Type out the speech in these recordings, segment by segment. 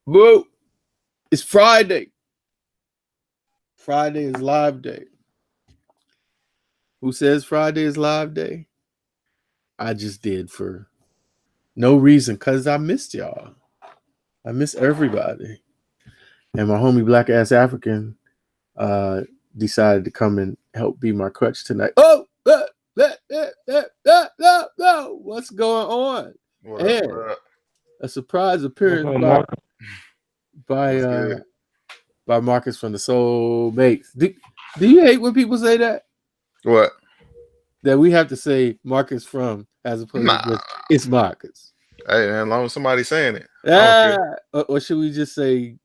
Boo! It's Friday. Friday is live day. Who says Friday is live day? I just did for no reason, because I missed y'all. I miss everybody. And my homie Black Azz African decided to come and help be my crutch tonight. Oh! What's going on? And a surprise appearance by Marcus from the Soulmates. Do you hate when people say that? What? That we have to say Marcus from as opposed to just it's Marcus. Hey, man, as long as somebody's saying it. Or should we just say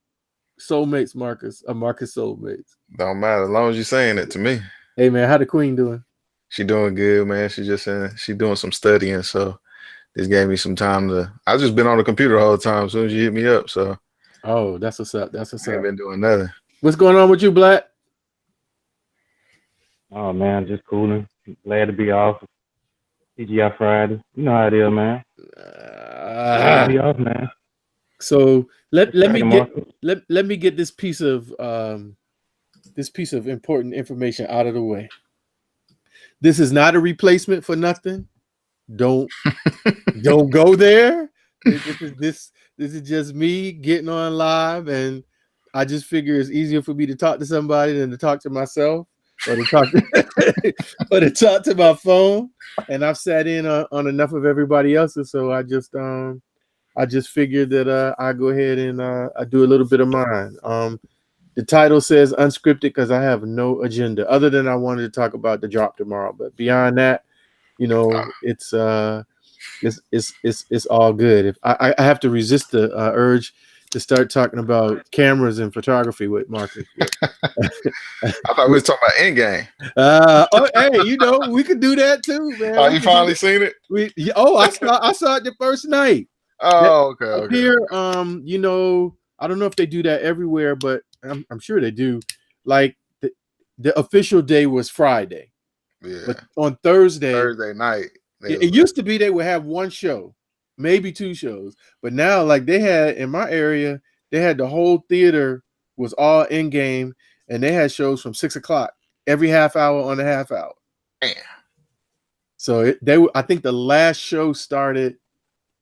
Soulmates Marcus or Marcus Soulmates? Don't matter as long as you're saying it to me. Hey man, how the queen doing? She doing good, man. She doing some studying, so this gave me some time to. I've just been on the computer the whole time. As soon as you hit me up, so. Oh, that's what's up. That's what's up. I ain't been doing nothing. What's going on with you, Black? Oh man, just cooling. Glad to be off. TGI Friday. You know how it is, man. Glad to be off, man. So let me get this piece of important information out of the way. This is not a replacement for nothing. Don't go there. This is just me getting on live, and I just figure it's easier for me to talk to somebody than to talk to myself or to talk to my phone. And I've sat in on enough of everybody else's, so I just figured that I go ahead and I do a little bit of mine. The title says Unscripted because I have no agenda other than I wanted to talk about the drop tomorrow. But beyond that, you know, it's all good. If I have to resist the urge to start talking about cameras and photography with Marcus. I thought we were talking about EndGame. Hey, you know, we could do that too, man. Oh, you finally seen it? I saw it the first night. Oh, okay. Up here, you know, I don't know if they do that everywhere, but I'm sure they do. Like the official day was Friday. Yeah. But on Thursday night. It used to be they would have one show, maybe two shows. But now, like they had in my area, they had the whole theater was all EndGame, and they had shows from 6 o'clock every half hour on a half hour. Man. So I think the last show started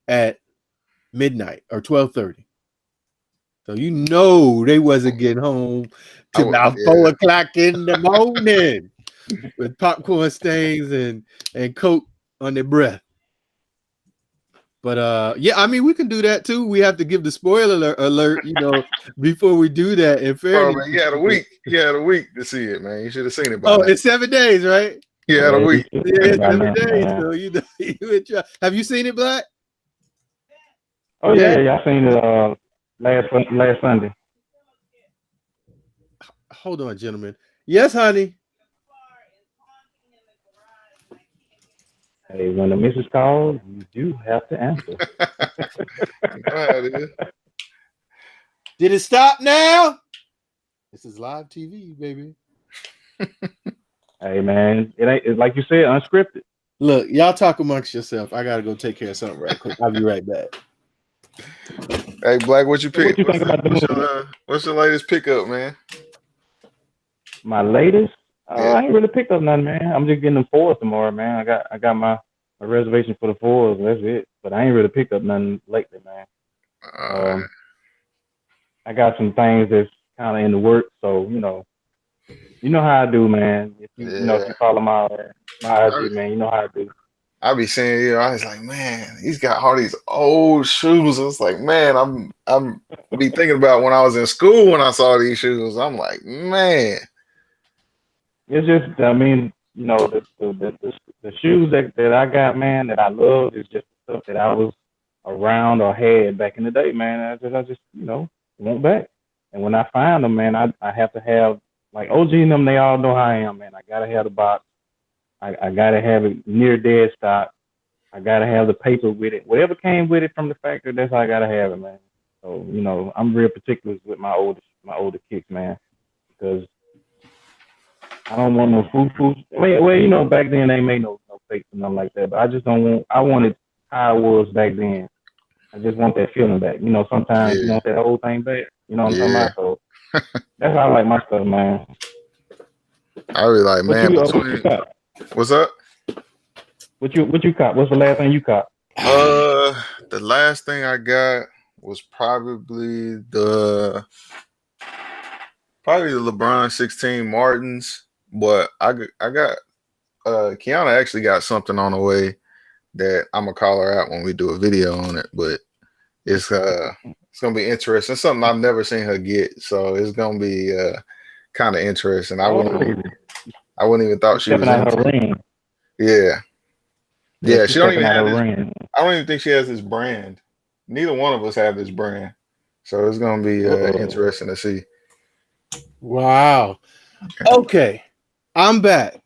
at midnight or 12:30. So you know they wasn't getting home till about 4 o'clock in the morning with popcorn stains and Coke on their breath. But yeah, I mean we can do that too. We have to give the spoiler alert, you know, before we do that. In fairness, man, you had a week. You had a week to see it, man. You should have seen it by now. It's 7 days, right? You had a week. Yeah, 7 days. So you know, have you seen it, Black? Oh yeah, I seen it last Sunday. Hold on, gentlemen. Yes, honey. Hey, when the missus calls, you do have to answer. Did it stop now? This is live TV, baby. Hey, man, it's like you said, unscripted. Look, y'all talk amongst yourself. I gotta go take care of something right quick. I'll be right back. Hey, Black, what you pick? What you think about the movie? What's your latest pickup, man? My latest? I ain't really picked up nothing, man. I'm just getting them 4's tomorrow, man. I got my reservation for the 4's. That's it. But I ain't really picked up nothing lately, man. I got some things that's kind of in the works, so you know how I do, man. If you follow my IG, man, you know how I do. I be saying, I was like, man, he's got all these old shoes. I was like, man, I'm be thinking about when I was in school when I saw these shoes. I'm like, man. It's just, I mean, you know, the shoes that I got, man, that I love is just the stuff that I was around or had back in the day, man. I just you know, want back. And when I find them, man, I have to have, like OG and them, they all know how I am, man. I got to have the box. I got to have it near dead stock. I got to have the paper with it. Whatever came with it from the factory, that's how I got to have it, man. So, you know, I'm real particular with my older kicks, man, because I don't want no foo-foo. Well, you know, back then they made no fakes and nothing like that. But I just don't want. I want it how it was back then. I just want that feeling back. You know, sometimes you Yeah. want that whole thing back. You know what I'm Yeah. talking about? So that's how I like my stuff, man. I really like, What man, you between cop? what's up? What you cop? What's the last thing you cop? The last thing I got was probably the LeBron 16 Martins, but I got Kiana actually got something on the way that I'm gonna call her out when we do a video on it, but it's gonna be interesting. It's something I've never seen her get, so it's gonna be kind of interesting. I wouldn't even thought she was stepping out her into it. ring. Yeah, she don't even out have her this. ring. I don't even think she has this brand. Neither one of us have this brand, so it's gonna be interesting to see. Wow. Okay, I'm back.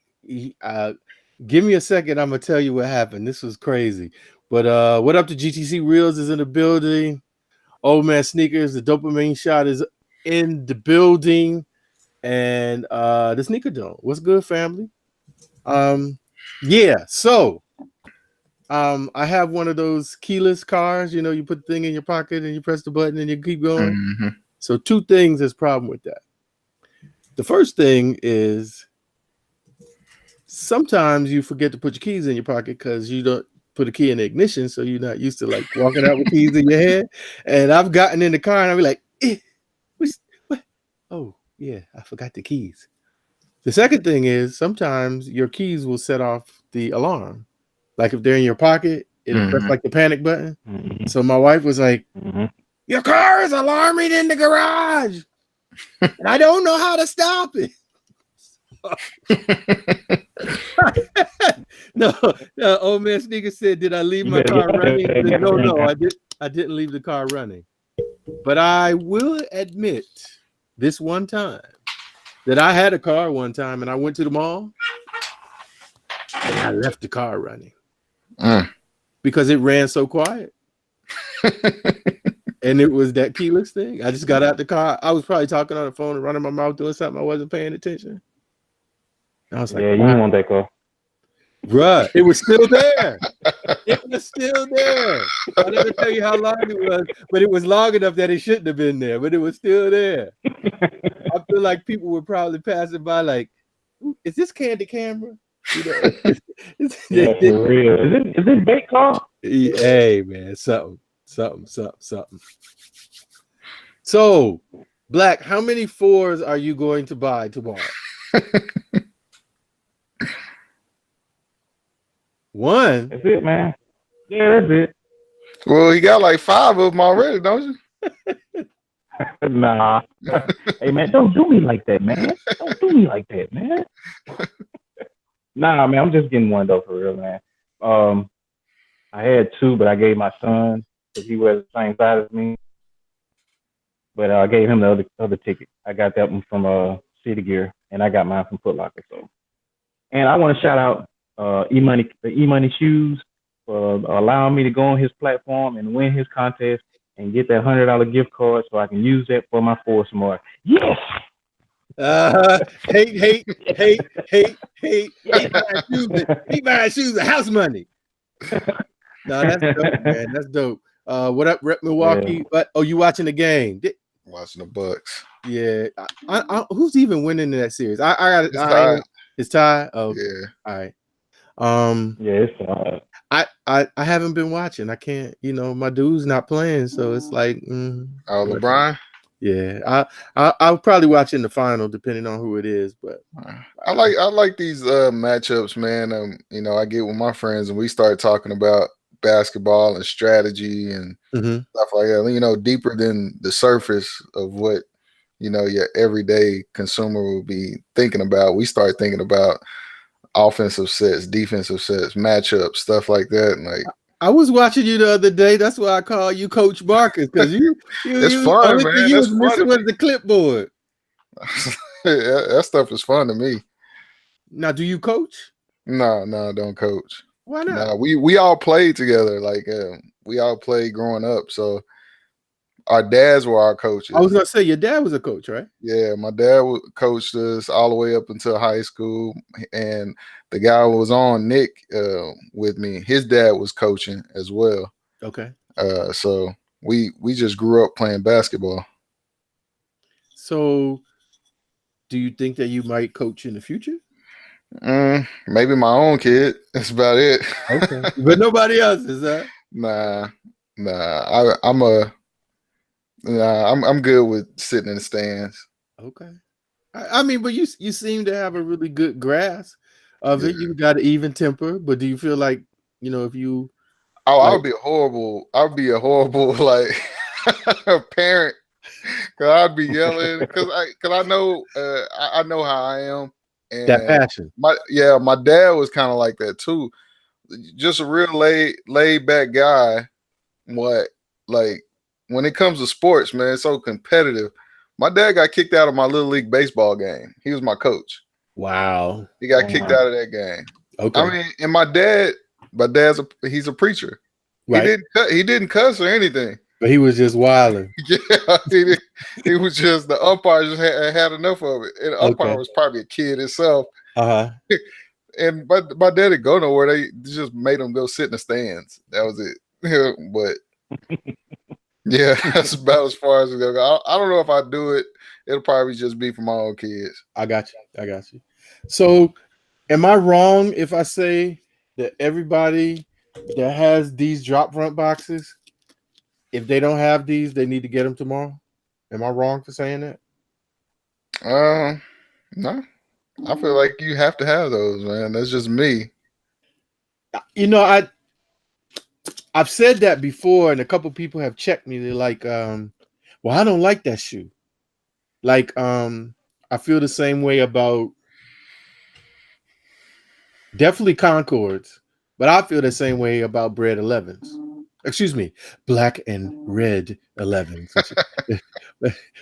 Give me a second. I'm gonna tell you what happened. This was crazy. But what up to GTC Reels is in the building. Old Man Sneakers, the Dopamine Shot is in the building, and the Sneaker Dome. What's good, family? Yeah. So, I have one of those keyless cars. You know, you put the thing in your pocket and you press the button and you keep going. Mm-hmm. So, two things is problem with that. The first thing is sometimes you forget to put your keys in your pocket because you don't put a key in the ignition, so you're not used to like walking out with keys in your head. And I've gotten in the car and I'll be like, what? Oh, yeah, I forgot the keys. The second thing is sometimes your keys will set off the alarm. Like if they're in your pocket, it'll press like the panic button. Mm-hmm. So my wife was like, Mm-hmm. your car is alarming in the garage. And I don't know how to stop it. No, Old Man Sneaker said, did I leave my car running? Said, no, I didn't leave the car running. But I will admit this one time that I had a car one time and I went to the mall and I left the car running because it ran so quiet. And it was that keyless thing. I just got out the car. I was probably talking on the phone and running my mouth doing something. I wasn't paying attention. I was like, yeah, you didn't want that car. Bruh, it was still there. It was still there. I never tell you how long it was, but it was long enough that it shouldn't have been there, but it was still there. I feel like people were probably passing by like, is this Candy Camera? You know, yeah, for real. Is this bait car? Hey man, something. So, Black, how many 4's are you going to buy tomorrow? One. That's it, man. Yeah, that's it. Well, he got like 5 of them already, don't you? Nah. Hey, man, don't do me like that, man. Don't do me like that, man. Nah, man, I'm just getting one, though, for real, man. I had 2, but I gave my son, because he wears the same size as me. But I gave him the other ticket. I got that one from City Gear, and I got mine from Foot Locker. So, and I want to shout out the E-Money Shoes for allowing me to go on his platform and win his contest and get that $100 gift card so I can use that for my 4's more. Yes. Hate buying shoes, house money. No, that's dope, man. That's dope. What up, Rep Milwaukee? Yeah. But you watching the game? Watching the Bucks. Yeah. Who's even winning in that series? It's tied. Oh, yeah. All right. Yeah, it's I haven't been watching. I can't. You know, my dude's not playing, so it's like. LeBron. Yeah, I'll probably watch in the final, depending on who it is. But I like these matchups, man. You know, I get with my friends and we start talking about basketball and strategy and stuff like that. You know, deeper than the surface of what your everyday consumer will be thinking about. We start thinking about offensive sets, defensive sets, matchups, stuff like that. And like, I was watching you the other day. That's why I call you Coach Marcus, because it's fun, only man. thing you was missing was the clipboard. That stuff is fun to me. Now, do you coach? No, don't coach. Why not? No, we all played together. Like we all played growing up. So our dads were our coaches. I was gonna say your dad was a coach, right? Yeah, my dad coached us all the way up until high school, and the guy who was on Nick with me, his dad was coaching as well. Okay. So we just grew up playing basketball. So, do you think that you might coach in the future? Maybe my own kid. That's about it. Okay, but nobody else is that? Nah. I'm good with sitting in the stands. Okay. I mean, but you seem to have a really good grasp of it. Yeah. You got an even temper, but do you feel like, if you I like would be a horrible like parent, because I'd be yelling because I know I know how I am, that and passion? my dad was kind of like that too, just a real laid back guy. What, like, when it comes to sports, man, it's so competitive. My dad got kicked out of my little league baseball game. He was my coach. Wow. He got kicked out of that game. Okay. I mean, and he's a preacher. Right. He didn't cuss or anything. But he was just wilding. Yeah, he was just, the umpire just had enough of it. And the umpire was probably a kid himself. And my dad didn't go nowhere. They just made him go sit in the stands. That was it. But yeah, that's about as far as it goes. I don't know if I do it. It'll probably just be for my own kids. I got you. So, am I wrong if I say that everybody that has these drop front boxes, if they don't have these, they need to get them tomorrow? Am I wrong for saying that? No. I feel like you have to have those, man. That's just me. I've said that before, and a couple people have checked me. They're like, well, I don't like that shoe. Like, I feel the same way about definitely Concords, but I feel the same way about Bred 11s. Excuse me, black and red 11s.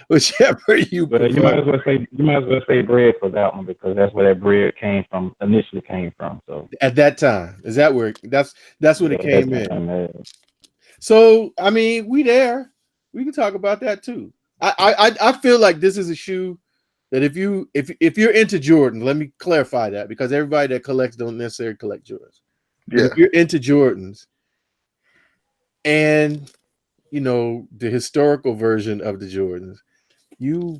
Whichever you prefer. You might as well say Bred for that one, because that's where that Bred initially came from. So at that time, is that where that's when it came in? So I mean, we can talk about that too. I feel like this is a shoe that if you're into Jordan, let me clarify that, because everybody that collects don't necessarily collect Jordans. Yeah. If you're into Jordans, and the historical version of the Jordans, you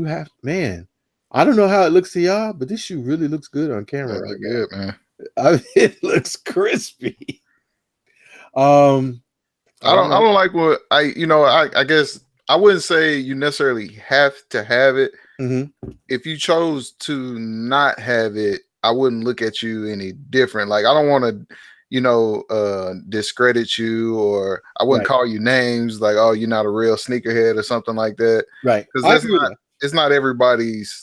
have, man, I don't know how it looks to y'all, but this shoe really looks good on camera. Really good, man. I mean, it looks crispy. I don't like what I guess I wouldn't say you necessarily have to have it. Mm-hmm. If you chose to not have it, I wouldn't look at you any different. Like, I don't want to, discredit you, or I wouldn't call you names like, oh, you're not a real sneakerhead or something like that. Right. Because it's not everybody's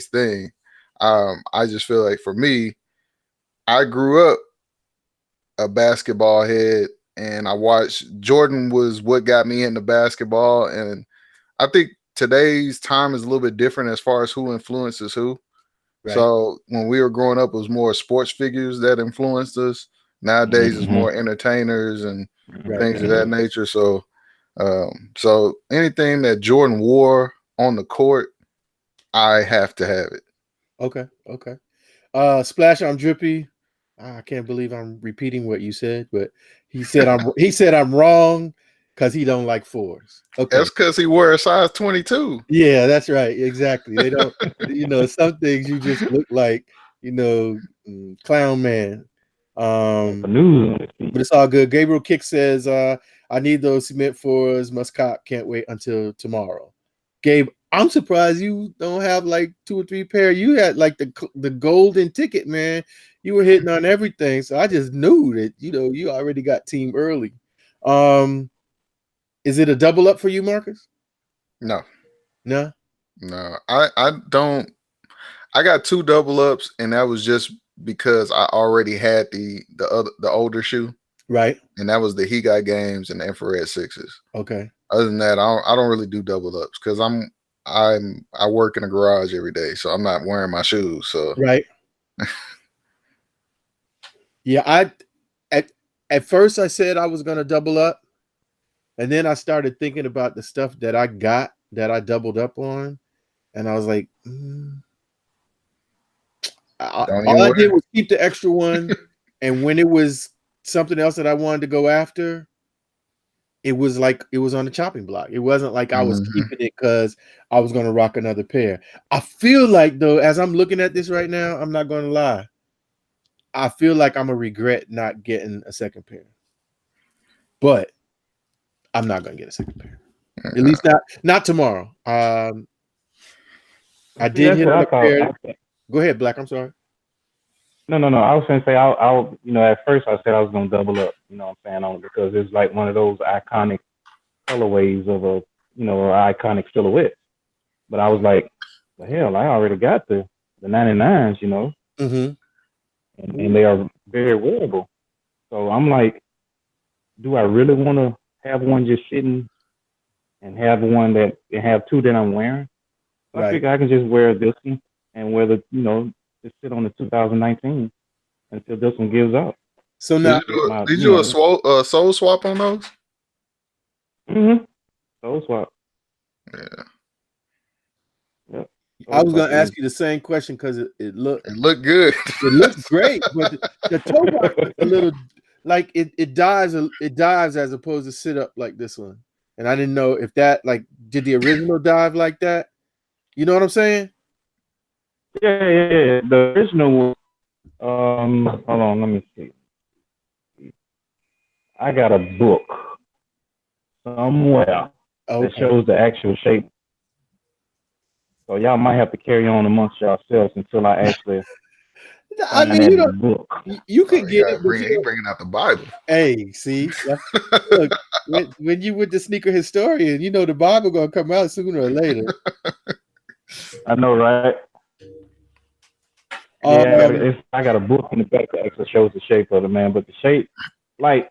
thing. I just feel like, for me, I grew up a basketball head, and I watched Jordan was what got me into basketball. And I think today's time is a little bit different as far as who influences who. Right. So when we were growing up, it was more sports figures that influenced us. Nowadays, it's more entertainers and things of that nature. So, so anything that Jordan wore on the court, I have to have it. Okay. Splash, I'm drippy. I can't believe I'm repeating what you said, but he said I'm wrong because he don't like 4's. Okay, that's because he wears a size 22. Yeah, that's right. Exactly. They don't. Some things you just look like clown man. But it's all good. Gabriel Kick says, I need those cement 4's. Must cop. Can't wait until tomorrow. Gabe, I'm surprised you don't have like 2 or 3 pair. You had like the golden ticket, man. You were hitting on everything. So I just knew that, you already got team early. Is it a double up for you, Marcus? No. I don't. I got 2 double ups, and that was just because I already had the older shoe. Right. And that was the He Got Games and the Infrared 6s. Okay. Other than that, I don't really do double ups, because I work in a garage every day, so I'm not wearing my shoes. So right. Yeah, at first I said I was gonna double up, and then I started thinking about the stuff that I got that I doubled up on, and I was like, all I did was keep the extra one, and when it was something else that I wanted to go after, it was like it was on the chopping block. It wasn't like I was Mhm. keeping it because I was going to rock another pair. I feel like, though, as I'm looking at this right now, I'm not going to lie. I feel like I'm going to regret not getting a second pair. But I'm not going to get a second pair. At least not tomorrow. I did hit on a pair. Go ahead, Black. I'm sorry. No. I was gonna say I'll at first I said I was gonna double up. You know what I'm saying, on it because it's like one of those iconic colorways of a iconic silhouette. But I was like, well, hell, I already got the 99s, Mm-hmm. and they are very wearable. So I'm like, do I really want to have one just sitting and have one and have two that I'm wearing? So I figure I can just wear this one and wear just sit on the 2019 until this one gives out. So now, did you do a soul swap on those? Mm-hmm. Soul swap. Yeah. Yep. I was gonna ask you the same question because it looked good. It looks great, but the toe box is a little like it dives as opposed to sit up like this one. And I didn't know if that did the original dive like that. You know what I'm saying? Yeah. The original. Hold on, let me see. I got a book somewhere that shows the actual shape. So y'all might have to carry on amongst yourselves until I actually. I mean, you could get it. He bringing out the Bible. Hey, see, look, when you with the sneaker historian, the Bible gonna come out sooner or later. I know, right? Yeah, I got a book in the back that actually shows the shape of the man, but the shape, like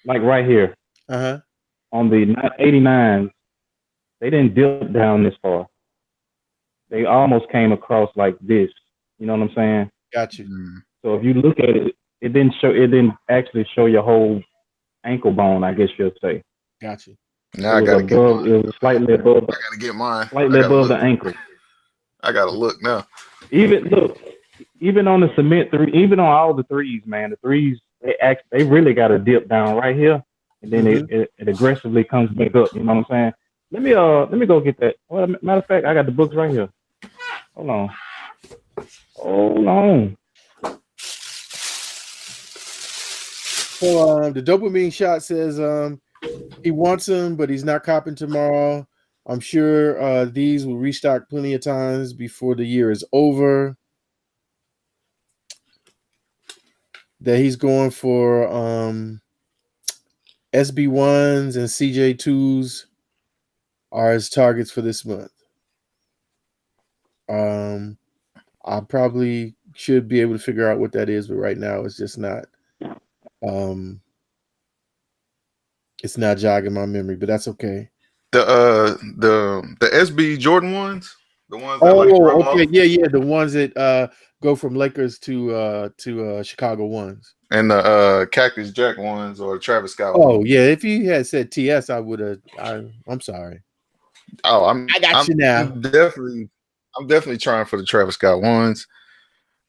right here, on the 89s, they didn't dip down this far. They almost came across like this. You know what I'm saying? Got you. So if you look at it, it didn't actually show your whole ankle bone, I guess you'll say. Got you. Now I gotta get mine. It was slightly above. I gotta get mine. Slightly above the ankle. I gotta look now. Even on the cement even on all the threes, man, the threes they really got to dip down right here, and then it aggressively comes back up. You know what I'm saying? Let me go get that. Well, matter of fact, I got the books right here. Hold on. So the Dopamine Shot says he wants them, but he's not copping tomorrow. I'm sure these will restock plenty of times before the year is over. That he's going for SB1s and CJ2s are his targets for this month. I probably should be able to figure out what that is, but right now it's just not. It's not jogging my memory, but that's okay. The SB Jordan ones, the ones that okay, yeah, the ones that go from Lakers to Chicago ones, and the Cactus Jack ones or Travis Scott. Oh yeah, if you had said TS, I would have. I'm sorry. Oh, I got you now. I'm definitely trying for the Travis Scott ones.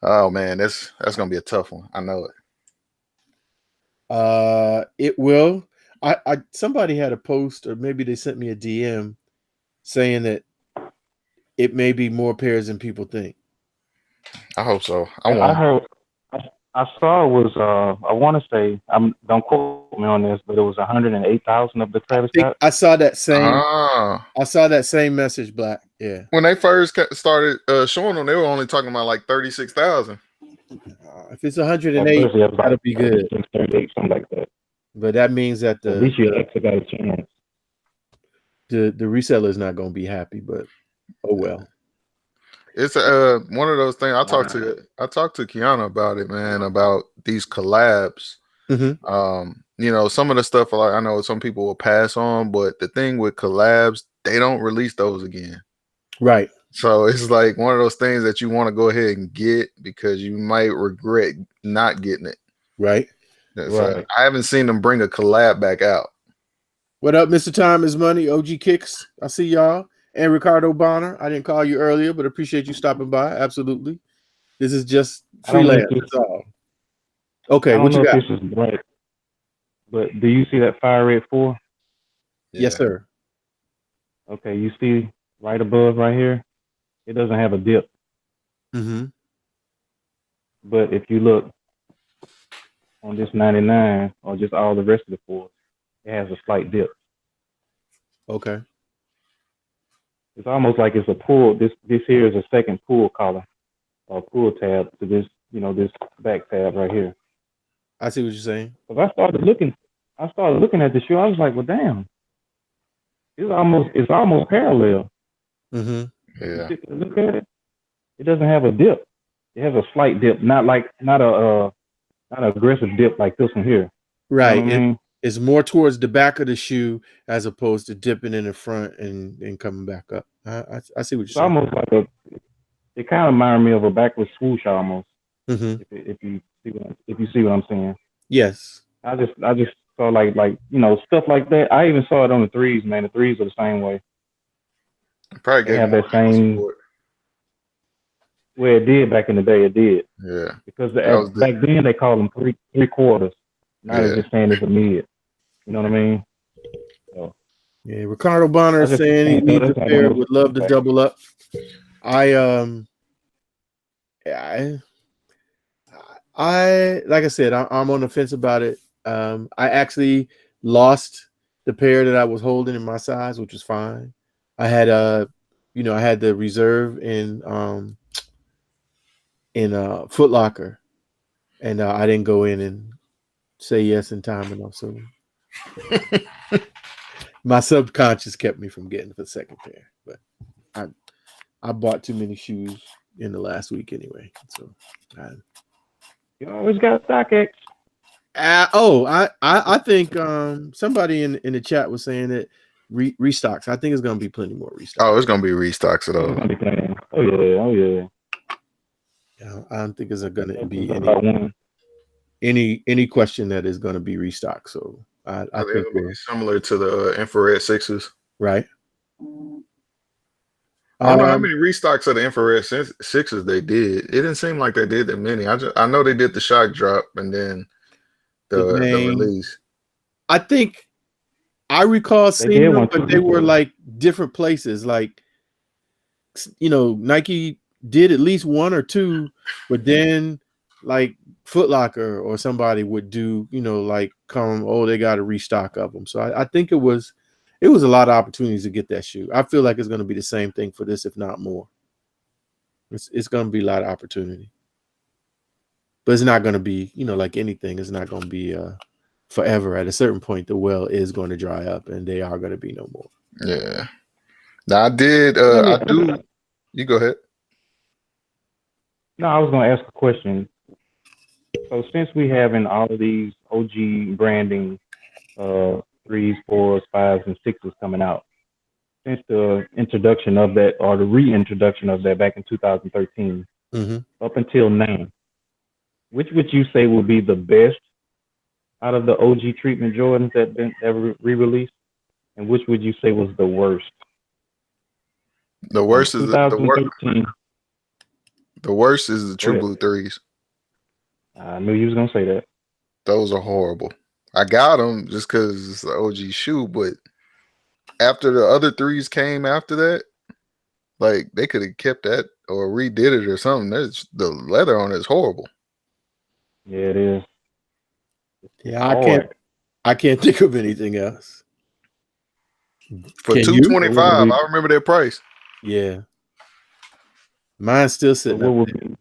Oh man, that's gonna be a tough one. I know it. It will. Somebody had a post, or maybe they sent me a DM saying that it may be more pairs than people think. I hope so. I saw it was I want to say don't quote me on this, but it was 108,000 of the Travis Scott. I saw that same. I saw that same message, Black. Yeah. When they first started showing them, they were only talking about like 36,000. If it's 108, that'll be good. 38, something like that. But that means that at least you actually got a chance. The reseller is not going to be happy, but oh well. It's one of those things. I talked to Kiana about it, man, about these collabs. Mm-hmm. Some of the stuff I know some people will pass on, but the thing with collabs, they don't release those again. Right. So it's like one of those things that you want to go ahead and get because you might regret not getting it. Right. Right. I haven't seen them bring a collab back out. What up, Mr. Time is Money, OG Kicks? I see y'all. And Ricardo Bonner. I didn't call you earlier, but appreciate you stopping by. Absolutely. This is just freelance. That's all. Okay, what you got? This is But do you see that fire red 4? Yes, sir. Okay, you see right above right here, it doesn't have a dip. Mm-hmm. But if you look on this 99 or just all the rest of the 4s, it has a slight dip. Okay. It's almost like it's a pull. This here is a second pull collar or pull tab to this, this back tab right here. I see what you're saying. Because I started looking at the shoe. I was like, well, damn, it's almost parallel. Mm-hmm. Yeah. Look at it. It doesn't have a dip. It has a slight dip, not an aggressive dip like this one here. Right. You know what I mean? It's more towards the back of the shoe as opposed to dipping in the front and coming back up. I see what you're It's saying. almost like it kind of reminded me of a backward swoosh almost. Mm-hmm. If you see what I'm saying. Yes. I just saw like stuff like that. I even saw it on the 3's, man. The 3's are the same way. Probably They have that same. support. Well, it did back in the day. It did. Yeah. Because back then they called them three quarters. Now they're just saying it's a mid. You know what I mean? So, yeah, Ricardo Bonner is saying he needs a pair. Would love to double up. I like I said, I'm on the fence about it. I actually lost the pair that I was holding in my size, which was fine. I had I had the reserve in Foot Locker, and I didn't go in and say yes in time enough. So my subconscious kept me from getting the second pair. But I bought too many shoes in the last week anyway. So you always got StockX. I think somebody in the chat was saying that restocks. I think it's going to be plenty more restocks. Oh, it's going to be restocks at all. Oh yeah. I don't think there's going to be any question that is going to be restocked. So I think it'll be similar to the infrared 6s, right? I don't know how many restocks of the infrared 6s they did. It didn't seem like they did that many. I know they did the shock drop and then the release. I think I recall seeing them, but they were like different places. Like Nike did at least one or two, but then like Foot Locker or somebody would do, like they got to restock of them. So I think it was a lot of opportunities to get that shoe. I feel like it's going to be the same thing for this, if not more. It's going to be a lot of opportunity, but it's not going to be, like anything. It's not going to be forever. At a certain point, the well is going to dry up, and they are going to be no more. Yeah. Now I do. You go ahead. No, I was going to ask a question. So since we having all of these OG branding 3s, 4s, 5s, and 6s coming out, since the introduction of that or the reintroduction of that back in 2013 up until now, which would you say will be the best out of the OG treatment Jordans that been ever re-released, and which would you say was the worst? The worst is the worst is the True Blue 3s. I knew you was gonna say that. Those are horrible. I got them just because it's the OG shoe, but after the other 3s came after that, like they could have kept that or redid it or something. The leather on it is horrible. Yeah, it is. Yeah, I can't think of anything else. For $225, I remember that price. Yeah. Mine's still sitting up there.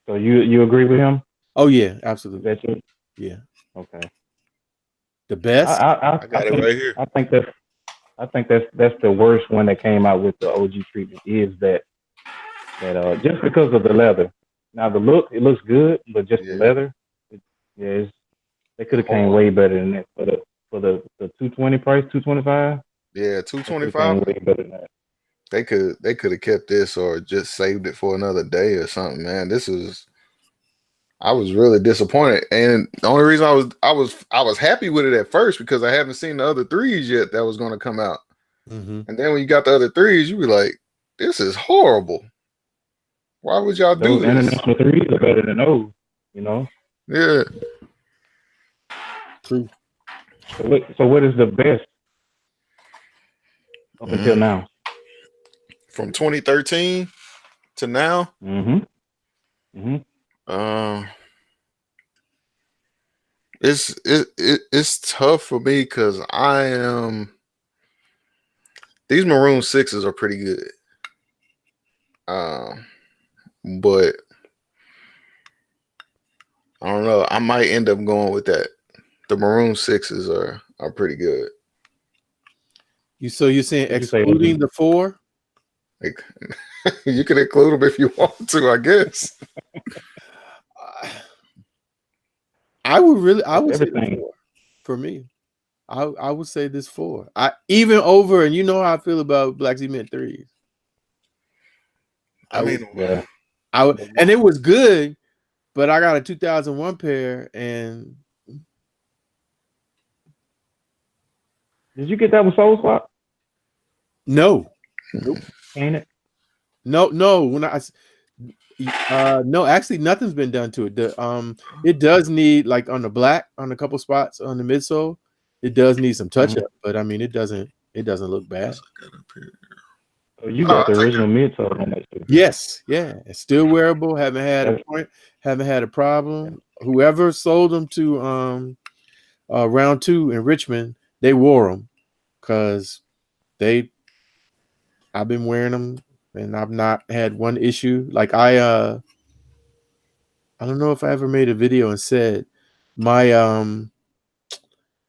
So you agree with him? Oh yeah, absolutely. That's it? Yeah. Okay. The best? I got it right here. I think that's the worst one that came out with the OG treatment is that just because of the leather. Now the look, it looks good, but just the leather, they could have came way better than that for the 220 price, 225. Yeah, 225. Way better than that. They could have kept this or just saved it for another day or something, man. I was really disappointed, and the only reason I was happy with it at first because I haven't seen the other 3s yet that was going to come out, and then when you got the other 3s, you be like, "This is horrible. Why would y'all do this?" International 3s are better than those, Yeah. True. So what is the best up until now? From 2013 to now? It's tough for me because these Maroon 6s are pretty good. But I don't know. I might end up going with that. The Maroon 6s are pretty good. So you're saying excluding the 4? Like, you can include them if you want to, I guess. I would say the 4 for me. I would say this 4. Even over, and you know how I feel about Black Cement 3s. And it was good, but I got a 2001 pair, and did you get that with Soul Swap? No. Nope. Ain't it? No. No, actually nothing's been done to it. It does need, like on the black, on a couple spots on the midsole, it does need some touch up, but I mean it doesn't look bad. Oh, you got the original midsole on that too. Yes, yeah. It's still wearable, haven't had a problem. Whoever sold them to round 2 in Richmond, they wore them because I've been wearing them and I've not had one issue. Like I don't know if I ever made a video and said my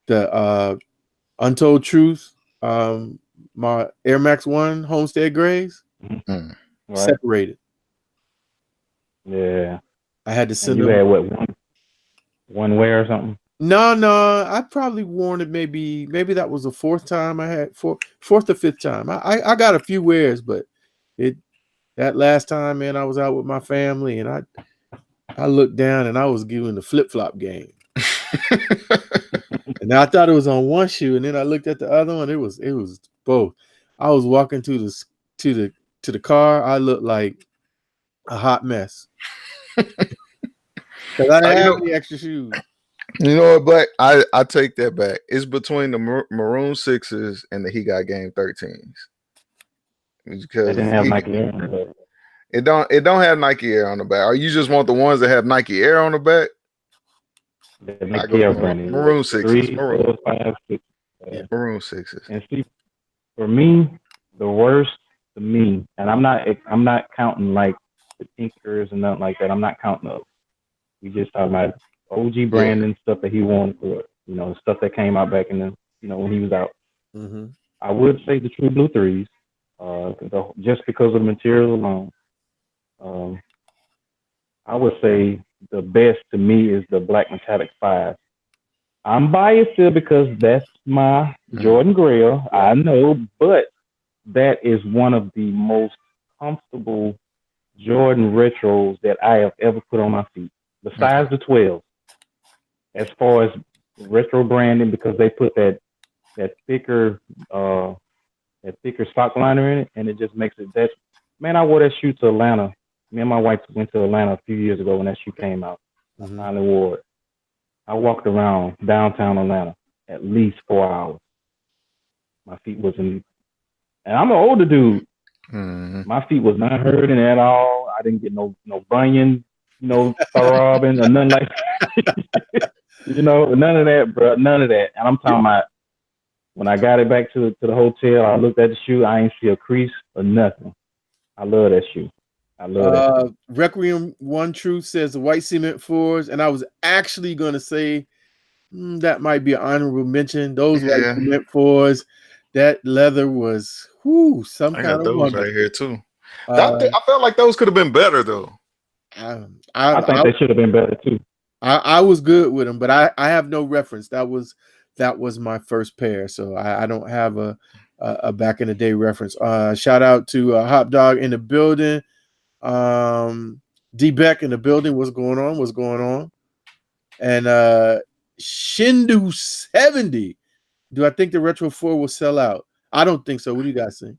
the Untold Truth, my Air Max 1 Homestead Grays separated. Yeah. I had to send you them. had what, one wear or something? No, I probably worn it maybe that was the 4th time I had, 4th or 5th time. I got a few wears, but that last time, man, I was out with my family and I looked down and I was giving the flip-flop game. And I thought it was on one shoe, and then I looked at the other one. It was both. I was walking to the car. I looked like a hot mess because I didn't have any extra shoes. You know what, Black? I take that back. It's between the Maroon 6s and the He Got Game 13s. Because it didn't have Nike Air on the back. It don't have Nike Air on the back. Or you just want the ones that have Nike Air on the back? Nike Air branding. Maroon 6s. 3, 4, 5, 6. Maroon 6s. And see, for me, the worst to me, and I'm not counting like the Tinkers and nothing like that. I'm not counting those. We just talking about OG branding stuff that he wanted for it. You know, stuff that came out back in the, when he was out. Mm-hmm. I would say the True Blue 3s, just because of the material alone. I would say the best to me is the Black Metallic 5. I'm biased still because that's my Jordan Grail. I know, but that is one of the most comfortable Jordan retros that I have ever put on my feet, besides the 12. As far as retro branding, because they put that thicker sock liner in it, and it just makes it man, I wore that shoe to Atlanta. Me and my wife went to Atlanta a few years ago when that shoe came out. I finally wore it. I walked around downtown Atlanta at least 4 hours. My feet wasn't, and I'm an older dude. My feet was not hurting at all. I didn't get no bunion, throbbing or nothing like that. None of that, bro. None of that. And I'm talking about when I got it back to the hotel, I looked at the shoe. I ain't see a crease or nothing. I love that shoe. I love that. Requiem One Truth says the white cement 4s, and I was actually going to say that might be an honorable mention. Those white cement 4s, that leather was some kind of those wonder. right here too. I felt like those could have been better though. I think they should have been better too. I was good with them, but I have no reference. That was my first pair, so I don't have a back in the day reference. Shout out to HopDawg in the building. D Beck in the building. What's going on? And Shindu 70. Do I think the Retro 4 will sell out? I don't think so. What do you guys think?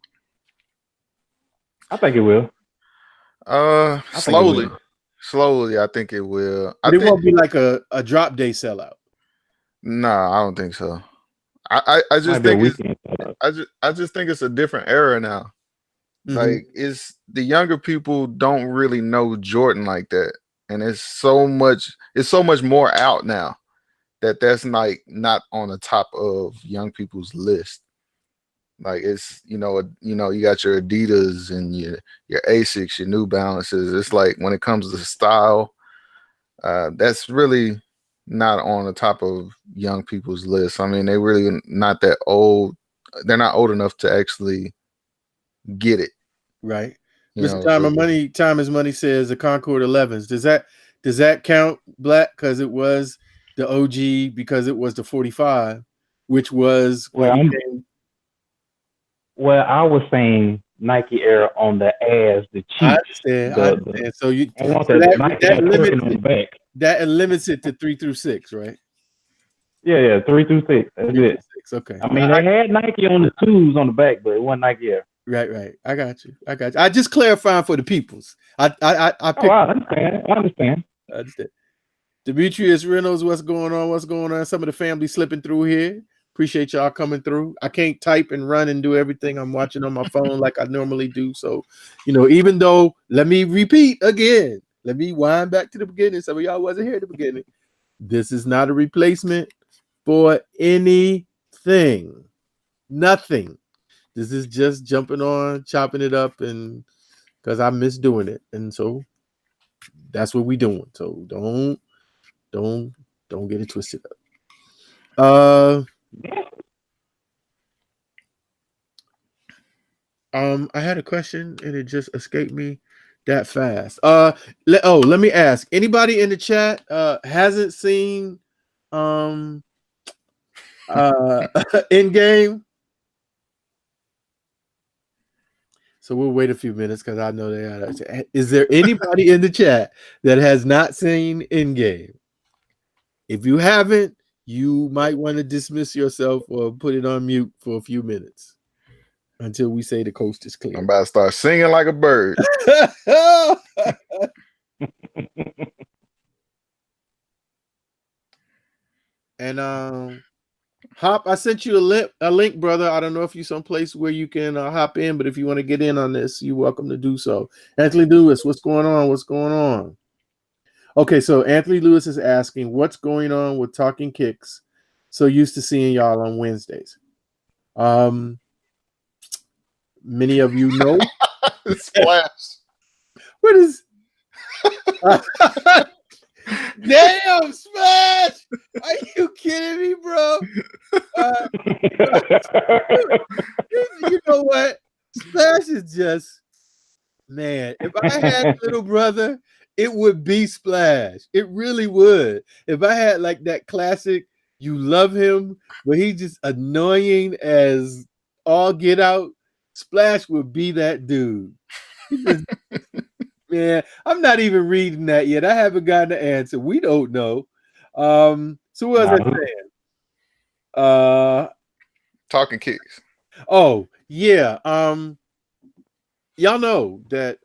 I think it will. Slowly, I think it will. But it won't be like a drop day sellout. No, I don't think so. I just think I just think it's a different era now. Like it's the younger people don't really know Jordan like that, and it's so much more out now that's like not on the top of young people's list. Like it's you got your Adidas and your Asics, your New Balances. It's like when it comes to style, that's really not on the top of young people's list. I mean, they really not that old. They're not old enough to actually get it. Right. Mr. Time is Money says the Concord 11s. Does that count, Black? Because it was the OG, because it was the 45, which was I was saying Nike Air on the Azz, the cheap. I understand. So that limits it to 3 through 6, right? Yeah, 3 through 6. That's it. 6, okay. I mean, they had Nike on the 2s on the back, but it wasn't Nike Air. Right. I got you. I just clarifying for the peoples. I understand. Demetrius Reynolds, what's going on? Some of the family slipping through here. Appreciate y'all coming through. I can't type and run and do everything I'm watching on my phone like I normally do. So, even though, let me repeat again, let me wind back to the beginning. Some of y'all wasn't here at the beginning. This is not a replacement for anything. Nothing. This is just jumping on, chopping it up, and because I miss doing it. And so that's what we doing. So don't get it twisted up. I had a question and it just escaped me that fast. Let me ask. Anybody in the chat hasn't seen EndGame? So we'll wait a few minutes because I know they are. Is there anybody in the chat that has not seen EndGame? If you haven't, you might want to dismiss yourself or put it on mute for a few minutes until we say the coast is clear. I'm about to start singing like a bird. And Hop, I sent you a link, brother. I don't know if you're someplace where you can hop in, but if you want to get in on this, you're welcome to do so. Anthony Lewis, what's going on? Okay, so Anthony Lewis is asking, what's going on with Talking Kicks? So used to seeing y'all on Wednesdays. Many of you know. Splash. What is? Damn, Splash! Are you kidding me, bro? You know what? Splash is just, man. If I had a little brother, it would be Splash. It really would. If I had like that classic, you love him, but he's just annoying as all get out, Splash would be that dude. Man, I'm not even reading that yet. I haven't gotten the answer. We don't know. So what was I saying? Talking Kicks. Oh, yeah. Y'all know that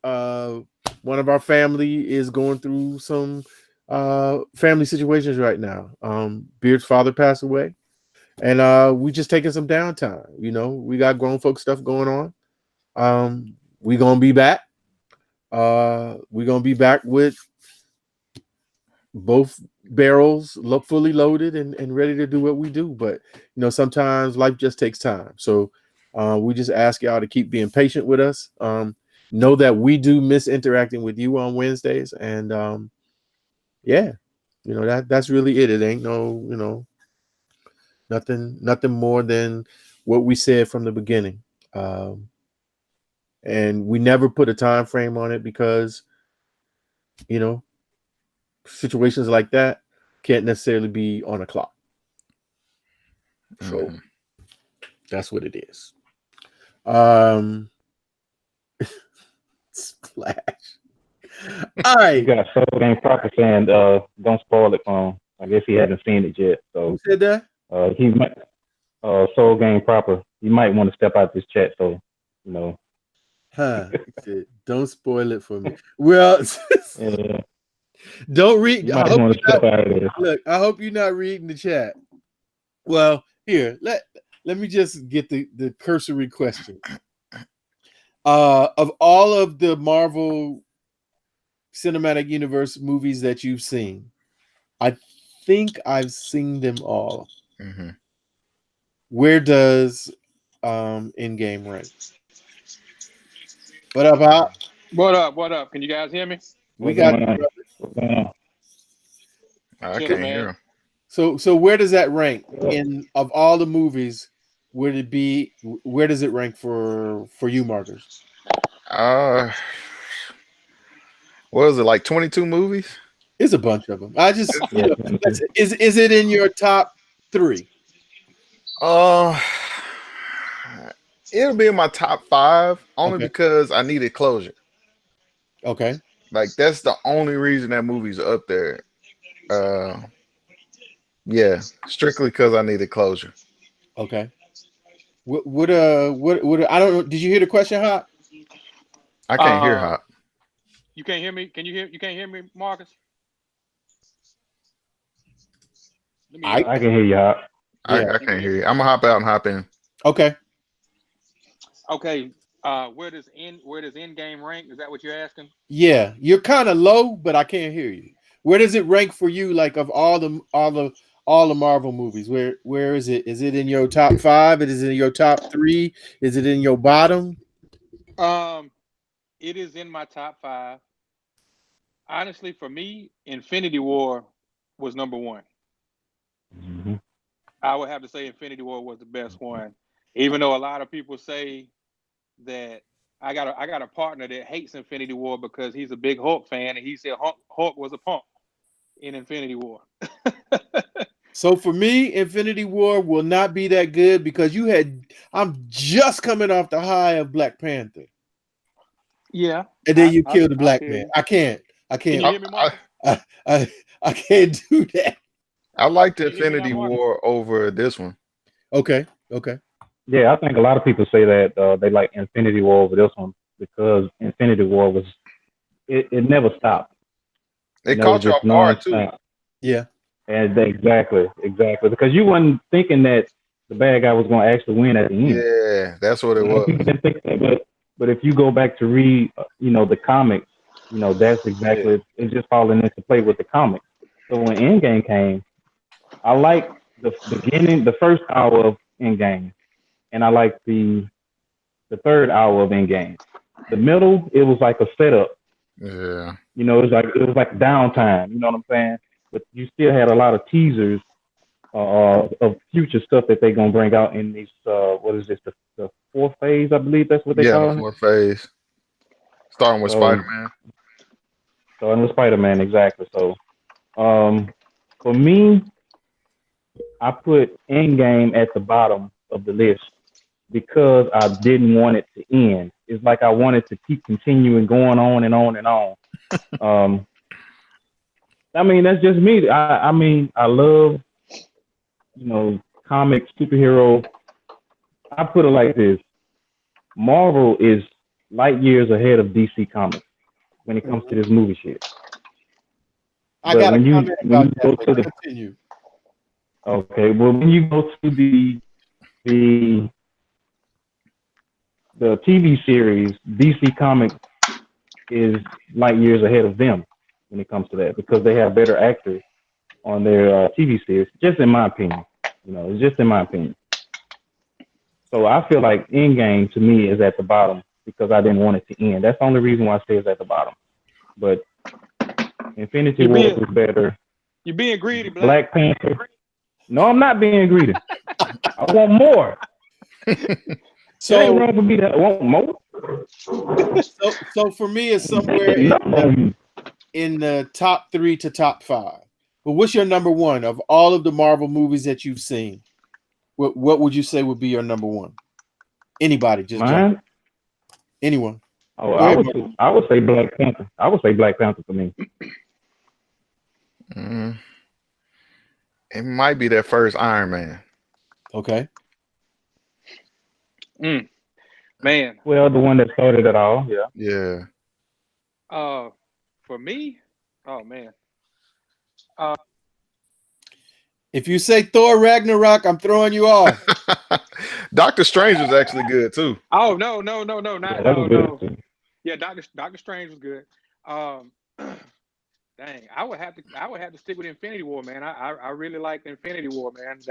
one of our family is going through some family situations right now. Beard's father passed away, and we just taking some downtime. We got grown folk stuff going on. We gonna be back. We're gonna be back with both barrels fully loaded and ready to do what we do. But sometimes life just takes time. So we just ask y'all to keep being patient with us. Know that we do miss interacting with you on Wednesdays, and that's really it. It ain't no nothing more than what we said from the beginning. And we never put a time frame on it because situations like that can't necessarily be on a clock. So that's what it is. Splash. All right. You got Soul Game Proper saying don't spoil it for him. I guess he hasn't seen it yet. So who said that? He might Soul Game Proper. You might want to step out this chat so don't spoil it for me. Well, don't read. I hope you're not reading the chat. Well, here, let me just get the cursory question. Of all of the Marvel Cinematic Universe movies that you've seen, I think I've seen them all. Mm-hmm. Where does EndGame rank? What up, Hop? What up? What up? Can you guys hear me? We What's got going you, on? brother. What's going on? I Chilling, can't man. hear him. So where does that rank in of all the movies? Would it be? Where does it rank for you, Marcus? What was it, like 22 movies? It's a bunch of them. I just Yeah, is it in your top 3? Uh, it'll be in my top 5 only Okay. because I needed closure. Okay. Like that's the only reason that movie's up there. Yeah, strictly because I needed closure. Okay. What I don't know. Did you hear the question, Hop? I can't hear Hop. You can't hear me? Can you hear? You can't hear me, Marcus? Let me. I can hear you. Hop. Yeah. I can't hear you. I'm gonna hop out and hop in. Okay. Okay. Where does EndGame rank? Is that what you're asking? Yeah, you're kind of low, but I can't hear you. Where does it rank for you? Like of all the Marvel movies, where is it? Is it in your top 5? Is it in your top 3? Is it in your bottom? It is in my top 5. Honestly, for me, Infinity War was number 1. Mm-hmm. I would have to say Infinity War was the best one, even though a lot of people say that I got a partner that hates Infinity War because he's a big Hulk fan, and he said Hulk was a punk in Infinity War. So for me, Infinity War will not be that good because I'm just coming off the high of Black Panther. Yeah. And then you kill the I black feel man. you. I can't. Can you hear me, Marcus? I can't do that. I liked Can you hear me now, Infinity Marcus? War over this one. Okay. Yeah, I think a lot of people say that they like Infinity War over this one because Infinity War was it never stopped. It It was caught you just off guard too. nonstop. Yeah. And exactly, because you wasn't thinking that the bad guy was going to actually win at the end. Yeah, that's what it A lot of people was. didn't think that, but if you go back to read, the comics, that's exactly it's just falling into play with the comics. So when Endgame came, I liked the beginning, the first hour of Endgame, and I liked the third hour of Endgame. The middle, it was like a setup. Yeah. It was like downtime. You know what I'm saying? But you still had a lot of teasers of future stuff that they're gonna bring out in these. What is this? The 4th phase, I believe that's what they Yeah, call the it. 4th phase. Starting with Spider-Man. So in the Spider-Man, exactly. So, for me, I put Endgame at the bottom of the list because I didn't want it to end. It's like I wanted to keep continuing going on and on and on. I mean, that's just me. I mean, I love, comics, superhero. I put it like this. Marvel is light years ahead of DC Comics when it comes to this movie shit. I But got a when comment you about go that. to the Continue. okay, well when you go to the TV series, DC Comics is light years ahead of them when it comes to that because they have better actors on their TV series. Just in my opinion, it's just in my opinion. So I feel like Endgame to me is at the bottom because I didn't want it to end. That's the only reason why I say it's at the bottom. But Infinity War was better. You're being greedy, Black Panther. No, I'm not being greedy. I want more. So it ain't wrong for me to want more. So for me, it's somewhere in the top 3 to top 5. But what's your number 1 of all of the Marvel movies that you've seen? What would you say would be your number 1? Anybody, just jump in. Anyone. Oh, I would say Black Panther. I would say Black Panther for me. It might be that first Iron Man. Okay. Man. Well, the one that started it all, yeah. Yeah. For me, oh man. If you say Thor Ragnarok, I'm throwing you off. Doctor Strange was actually good too. Oh no, not no. Good. Yeah, Doctor Strange was good. Dang, I would have to stick with Infinity War, man. I really liked Infinity War, man.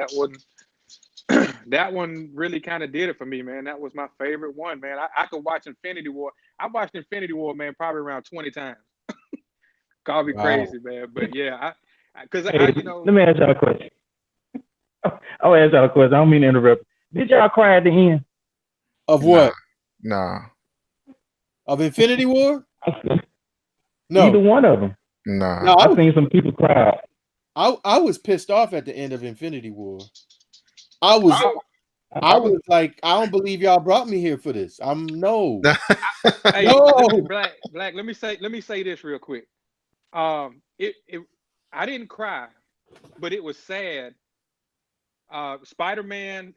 That one really kind of did it for me, man. That was my favorite one, man. I could watch Infinity War. I watched Infinity War, man, probably around 20 times. Call me crazy, man. But yeah, because Let me ask y'all a question. I'll ask y'all a question. I don't mean to interrupt. Did y'all cry at the end? Of what? Nah. Of Infinity War? No. Either one of them. Nah. No, I've seen some people cry. I was pissed off at the end of Infinity War. I was like, I don't believe y'all brought me here for this. No. Hey, No. Black. Let me say this real quick. I didn't cry, but it was sad. Spider-Man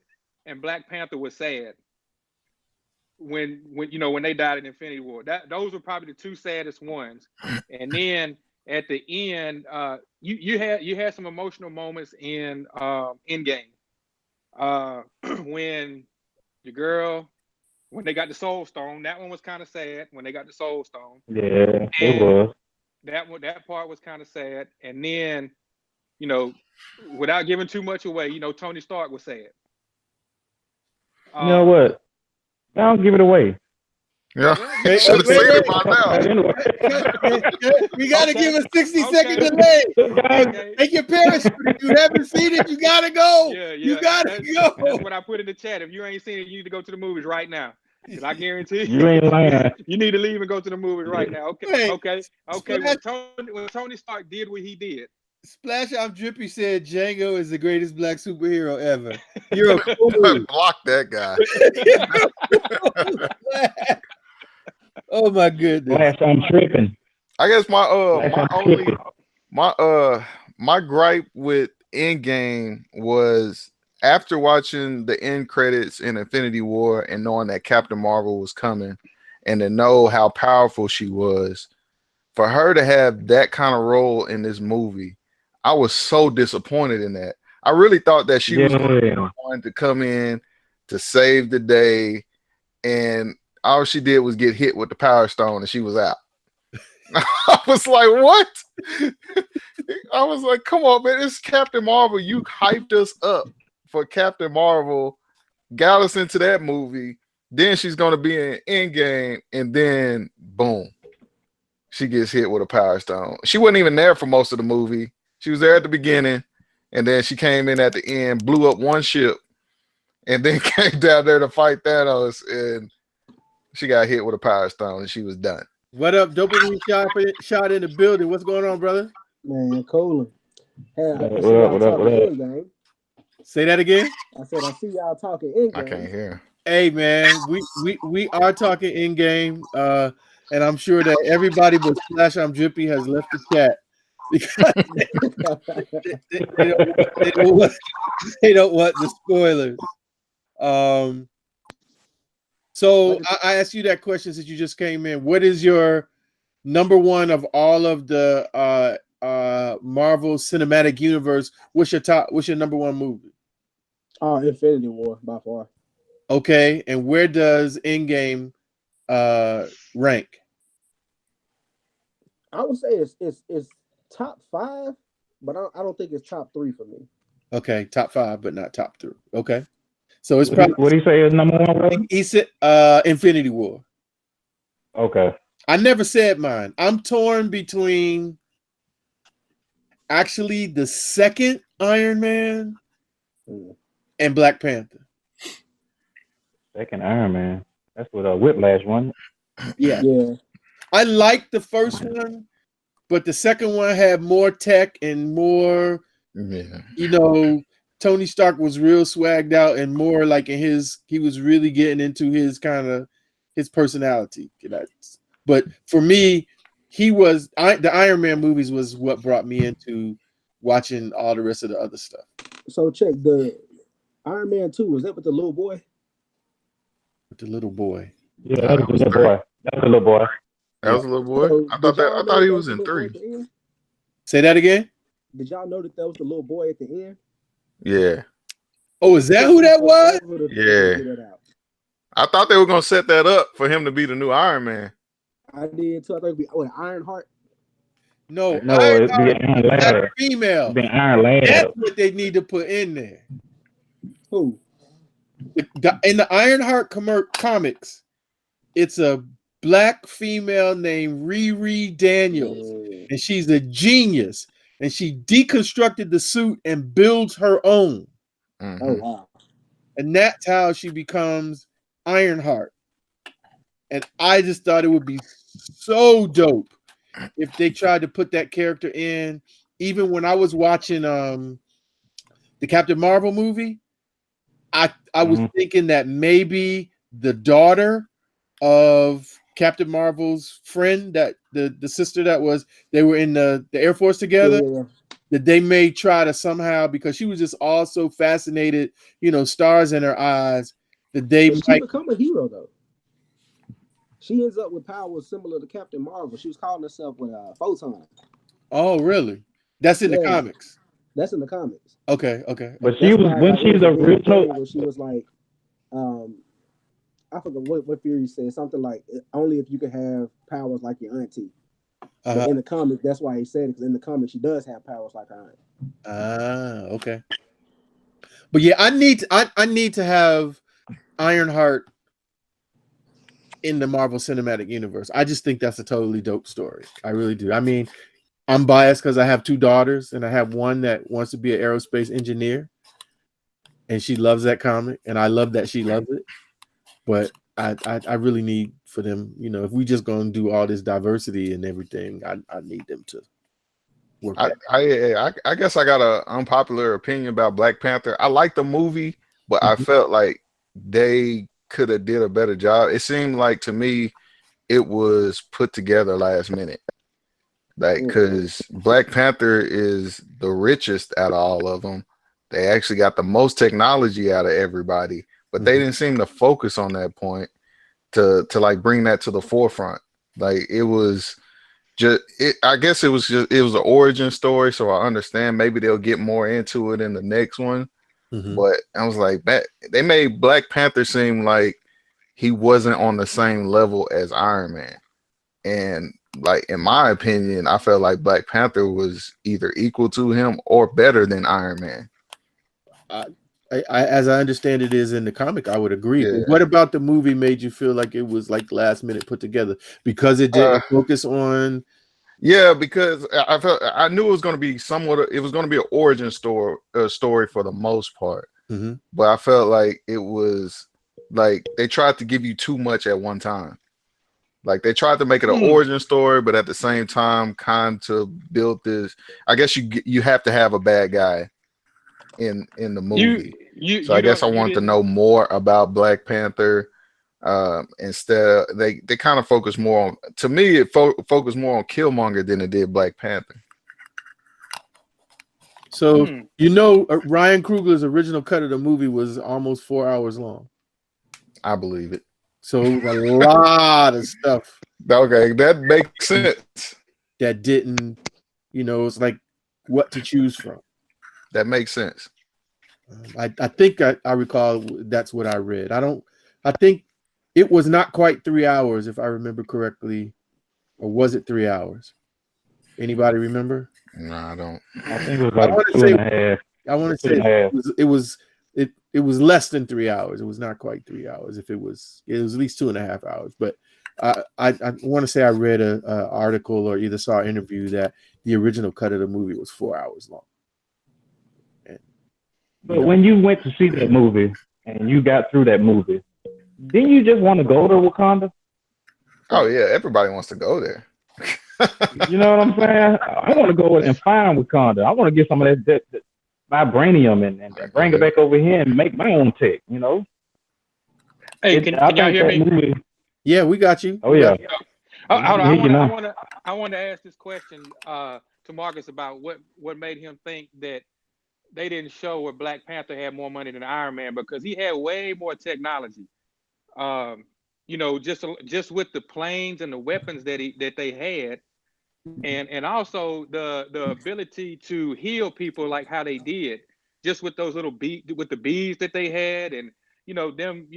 and Black Panther was sad when they died in Infinity War. Those were probably the two saddest ones. And then at the end, you had some emotional moments in EndGame. When the girl, when they got the Soul Stone, that one was kind of sad. When they got the Soul Stone, Yeah, it was. That part was kind of sad. And then, without giving too much away, Tony Stark was sad. You know what? I don't give it away. Yeah, you should have seen it by now. We got to give a 60-second delay. Okay. Take your parents. If you haven't seen it, you got to go. Yeah. You got to go. That's what I put in the chat. If you ain't seen it, you need to go to the movies right now. Because I guarantee you ain't lying. You need to leave and go to the movies right now. Okay. Splash, When Tony Stark did what he did. Splash I'm Drippy said Django is the greatest black superhero ever. You're a fool. Block that guy. Oh my goodness. Last I'm tripping. I guess my gripe with EndGame was after watching the end credits in Infinity War and knowing that Captain Marvel was coming and to know how powerful she was, for her to have that kind of role in this movie, I was so disappointed in that. I really thought that she was going to come in to save the day, and all she did was get hit with the Power Stone and she was out. I was like, what? I was like, come on, man. It's Captain Marvel. You hyped us up for Captain Marvel, got us into that movie. Then she's going to be in EndGame, and then boom, she gets hit with a Power Stone. She wasn't even there for most of the movie. She was there at the beginning, and then she came in at the end, blew up one ship, and then came down there to fight Thanos, and she got hit with a Power Stone, and she was done. What up, Dopamine Shot in the building? What's going on, brother? Man, Colin. Hey, What up? Say that again. I said I see y'all talking EndGame. I can't hear. Hey man, we are talking EndGame, and I'm sure that everybody but Splash I'm Drippy has left the chat because they don't want the spoilers. So I asked you that question since you just came in. What is your number one of all of the Marvel Cinematic Universe? What's your number one movie? Infinity War by far. Okay, and where does EndGame rank? I would say it's top 5, but I don't think it's top 3 for me. Okay, top 5, but not top 3. Okay, so it's probably what do you say is number one? He said Infinity War. Okay, I never said mine. I'm torn between actually the second Iron Man and Black Panther. Second Iron Man. That's what Whiplash one. Yeah. Yeah. I liked the first one, but the second one had more tech and more, Tony Stark was real swagged out and more like he was really getting into his personality. But for me, the Iron Man movies was what brought me into watching all the rest of the other stuff. So check the Iron Man 2. Was that with the little boy? With the little boy. Yeah, that was a little boy. That was a little boy. That was a little boy. So, I thought he was in 3. Say that again. Did y'all know that was the little boy at the end? Yeah. Oh, is that who that was? Yeah. I thought they were gonna set that up for him to be the new Iron Man. I did too. I thought it'd be Ironheart. No, it'd be Iron Lad. female. It'd be Iron Lad. That's what they need to put in there. Who? In the Ironheart comics, it's a black female named Riri Daniels, and she's a genius. And she deconstructed the suit and builds her own. Mm-hmm. Oh wow! And that's how she becomes Ironheart. And I just thought it would be so dope if they tried to put that character in. Even when I was watching the Captain Marvel movie, I was thinking that maybe the daughter of Captain Marvel's friend, that the sister that was, they were in the Air Force together, that they may try to somehow, because she was just all so fascinated, stars in her eyes, that they might become a hero though. She ends up with powers similar to Captain Marvel. She was calling herself with a photon. Oh, really? That's in the comics. That's in the comics. Okay. But she was when she's original. When she was like, I forget what Fury said. Something like only if you can have powers like your auntie. But in the comics, that's why he said it, because in the comics she does have powers like her aunt. Okay. But yeah, I need to have Ironheart in the Marvel Cinematic Universe. I just think that's a totally dope story. I really do. I mean, I'm biased because I have 2 daughters, and I have one that wants to be an aerospace engineer, and she loves that comic, and I love that she loves it. But I really need for them, if we just gonna do all this diversity and everything, I need them to work. I guess I got an unpopular opinion about Black Panther. I like the movie, but I felt like they could have did a better job. It seemed like to me it was put together last minute. Like, because Black Panther is the richest out of all of them. They actually got the most technology out of everybody, but they didn't seem to focus on that point to like bring that to the forefront. Like, it was just, I guess it was an origin story, so I understand maybe they'll get more into it in the next one. But I was like, they made Black Panther seem like he wasn't on the same level as Iron Man. And like, in my opinion, I felt like Black Panther was either equal to him or better than Iron Man. As I understand it is in the comic, I would agree. But what about the movie made you feel like it was like last minute put together because it didn't focus on? Yeah, because I knew it was going to be it was going to be an origin story for the most part. But I felt like it was like they tried to give you too much at one time. Like, they tried to make it an origin story, but at the same time, kind of build this. I guess you have to have a bad guy in the movie. So I guess I want to know more about Black Panther. Instead, they kind of focus more on. To me, it focused more on Killmonger than it did Black Panther. So Ryan Coogler's original cut of the movie was almost 4 hours long. I believe it. So it was a lot of stuff. Okay, that makes sense. That didn't, it's like what to choose from. That makes sense. I think I recall that's what I read. I think it was not quite 3 hours, if I remember correctly, or was it 3 hours? Anybody remember? No, I don't. I think it was like 2.5. I want to say it was less than 3 hours. It was not quite 3 hours. It was at least 2.5 hours. But I want to say I read an article or either saw an interview that the original cut of the movie was 4 hours long. But when you went to see that movie and you got through that movie, didn't you just want to go to Wakanda? Oh yeah, everybody wants to go there. You know what I'm saying? I want to go and find Wakanda. I want to get some of that vibranium and bring it back over here and make my own tech. Hey, can y'all hear me? Movie, yeah, we got you. Oh yeah. Hold on. I want to ask this question to Marcus about what made him think that they didn't show where Black Panther had more money than Iron Man, because he had way more technology. Just with the planes and the weapons that they had, and also the ability to heal people like how they did. just with those little with the bees that they had, and them,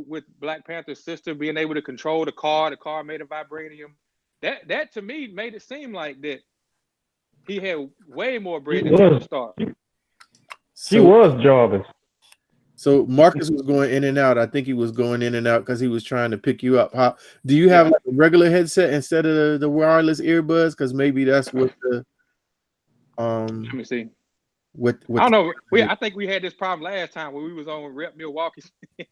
with Black Panther's sister being able to control the car made of vibranium. That to me made it seem like that he had way more bread than Tony Stark. He was Jarvis. So Marcus was going in and out. I think he was going in and out because he was trying to pick you up. How do you have like a regular headset instead of the wireless earbuds? Because maybe that's what the Let me see. With I don't know. I think we had this problem last time when we was on Rep Milwaukee.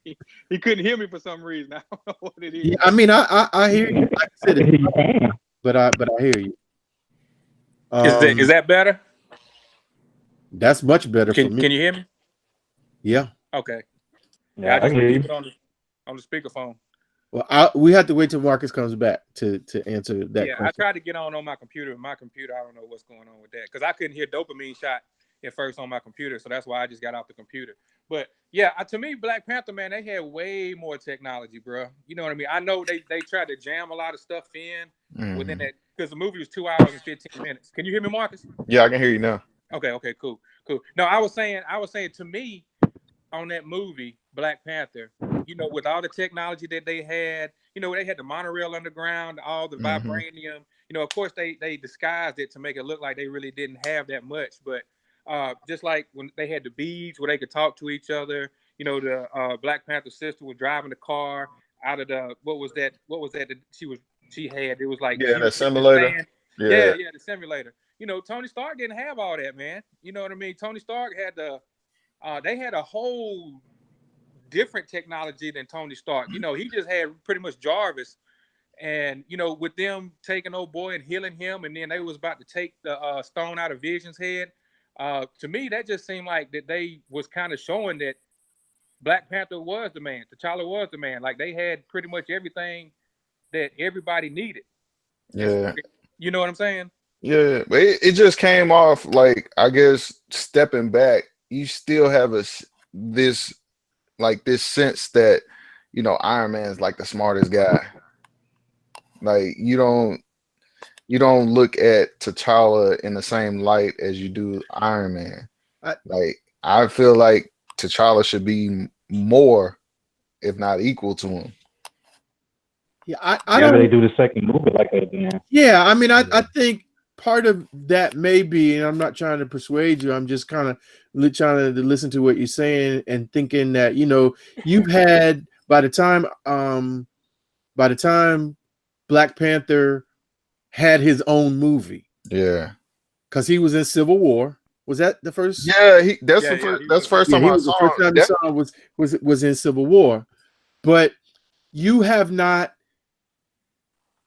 He couldn't hear me for some reason. I don't know what it is. Yeah, I mean, I hear you. Like I said, but I hear you. Is that better? That's much better for me. Can you hear me? Yeah. Okay. Yeah, I just keep it on the speakerphone. Well, we have to wait till Marcus comes back to answer that question. I tried to get on my computer. My computer, I don't know what's going on with that because I couldn't hear Dopamine Shot at first on my computer, so that's why I just got off the computer. But yeah, to me, Black Panther, man, they had way more technology, bro. You know what I mean? I know they tried to jam a lot of stuff in within that because the movie was 2 hours and 15 minutes. Can you hear me, Marcus? Yeah, I can hear you now. Okay, cool. No, I was saying to me on that movie, Black Panther, with all the technology that they had, they had the monorail underground, all the vibranium. Of course they disguised it to make it look like they really didn't have that much, but just like when they had the beads where they could talk to each other, the Black Panther sister was driving the car out of the what was that that she had? It was like the simulator. Yeah, the simulator. Tony Stark didn't have all that, man. You know what I mean? Tony Stark had they had a whole different technology than Tony Stark. He just had pretty much Jarvis, and with them taking old boy and healing him, and then they was about to take the stone out of Vision's head. To me, that just seemed like that they was kind of showing that Black Panther was the man, T'Challa was the man. Like they had pretty much everything that everybody needed. Yeah, you know what I'm saying? Yeah, but it just came off like, I guess, stepping back, you still have this sense that Iron Man's like the smartest guy. Like you don't look at T'Challa in the same light as you do Iron Man. I feel like T'Challa should be more, if not equal to him. Yeah, I don't really do the second movie like that. Man. Yeah, I mean, I think part of that may be, and I'm not trying to persuade you. I'm just kind of trying to listen to what you're saying and thinking that you've had by the time Black Panther had his own movie. Yeah, because he was in Civil War. Was that the first? Yeah, that's the first time I saw him. The first time you saw him was in Civil War, but you have not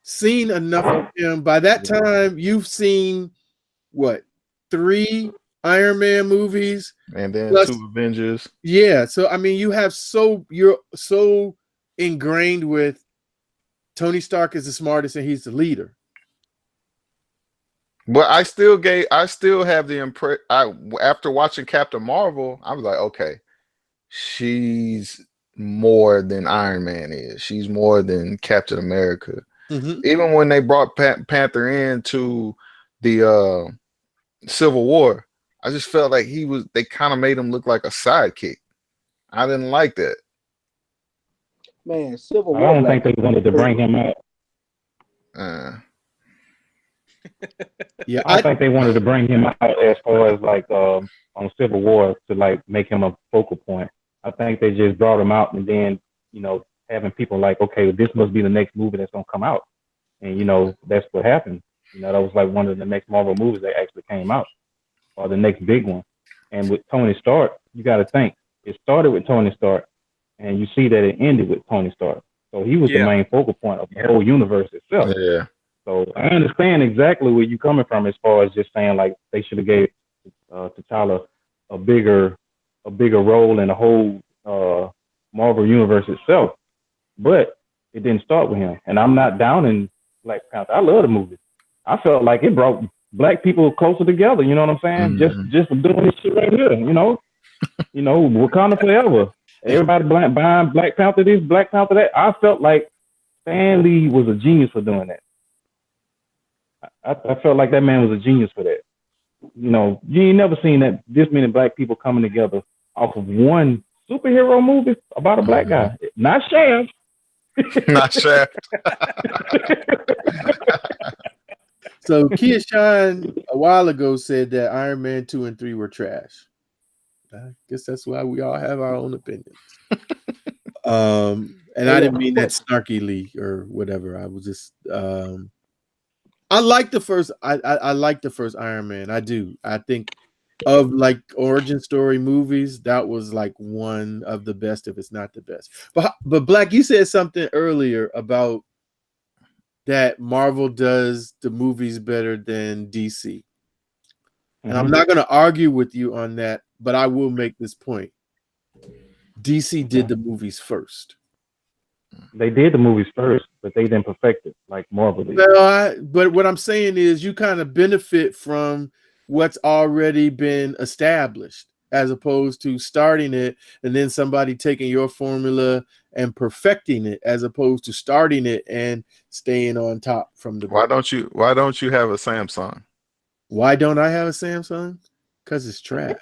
seen enough of him. By that time, you've seen what, 3 Iron Man movies, and then plus 2 Avengers. Yeah, so I mean, you're so ingrained with Tony Stark is the smartest and he's the leader. But I still have the impression. After watching Captain Marvel, I was like, okay, she's more than Iron Man is. She's more than Captain America. Mm-hmm. Even when they brought Panther into the Civil War, I just felt like they kind of made him look like a sidekick. I didn't like that. Man, Civil War. I don't think they wanted to bring him out. Yeah, I think they wanted to bring him out as far as like on Civil War to like make him a focal point. I think they just brought him out and then having people like, okay, this must be the next movie that's gonna come out, and that's what happened. That was like one of the next Marvel movies that actually came out, or the next big one. And with Tony Stark, you got to think it started with Tony Stark, and you see that it ended with Tony Stark. So he was the main focal point of the whole universe itself. Yeah. So I understand exactly where you're coming from as far as just saying like they should have gave T'Challa a bigger role in the whole Marvel universe itself. But it didn't start with him. And I'm not downing Black Panther. I love the movie. I felt like it brought black people closer together. You know what I'm saying? Mm-hmm. Just for doing this shit right here. Wakanda forever. Everybody buying Black Panther this, Black Panther that. I felt like Stan Lee was a genius for doing that. I felt like that man was a genius for that. you ain't never seen that this many black people coming together off of one superhero movie about a black guy. Not Shaft. Not Shaft. So Kia Shine a while ago said that Iron Man 2 and 3 were trash. I guess that's why we all have our own opinions. And I didn't mean that snarkily or whatever. I was just I like the first I like the first Iron Man. I do. I think of like origin story movies, that was like one of the best, if it's not the best. But Black, you said something earlier about that Marvel does the movies better than DC. And I'm not going to argue with you on that, but I will make this point. DC did the movies first. They did the movies first, but they didn't perfect it like Marvel did. Well, but what I'm saying is you kind of benefit from what's already been established as opposed to starting it and then somebody taking your formula and perfecting it as opposed to starting it and staying on top from the Why don't you have a Samsung? Why don't I have a Samsung? Because it's trash.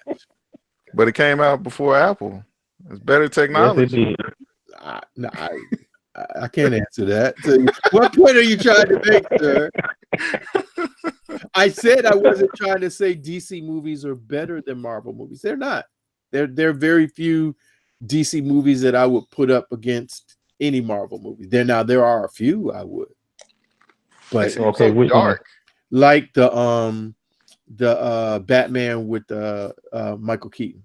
But it came out before Apple. It's better technology. Yes, I can't answer that. So what point are you trying to make, sir? I said I wasn't trying to say DC movies are better than Marvel movies. They're not. There are very few DC movies that I would put up against any Marvel movie. There are a few I would. But okay, so dark. Like the Batman with Michael Keaton.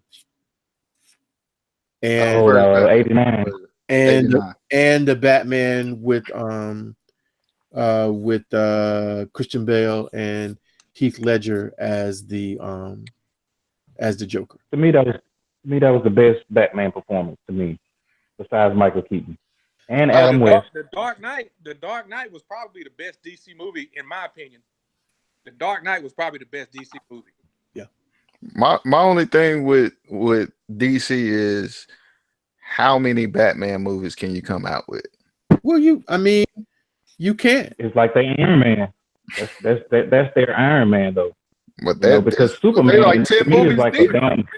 And 89. And the Batman with Christian Bale and Heath Ledger as the Joker. To me, that was the best Batman performance to me, besides Michael Keaton and Adam West. The Dark Knight was probably the best DC movie in my opinion. The Dark Knight was probably the best DC movie. Yeah. My only thing with DC is how many Batman movies can you come out with? Well, you can't. It's like the Iron Man. That's their Iron Man though. But because Superman like 10 movies is like a dumb.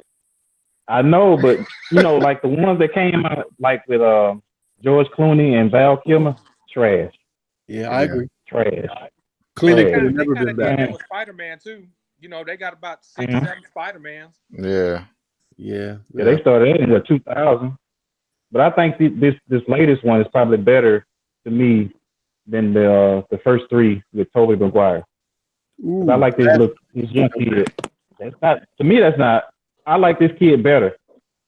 I know, but like the ones that came out like with George Clooney and Val Kilmer, trash. Yeah, I agree. Trash. Clooney could have never been Batman. With Spider-Man too. They got about 6 or 7 Spider-Mans. Yeah. They started in the 2000. But I think this latest one is probably better to me than the first 3 with Tobey Maguire. I like this young kid. That's not to me. That's not. I like this kid better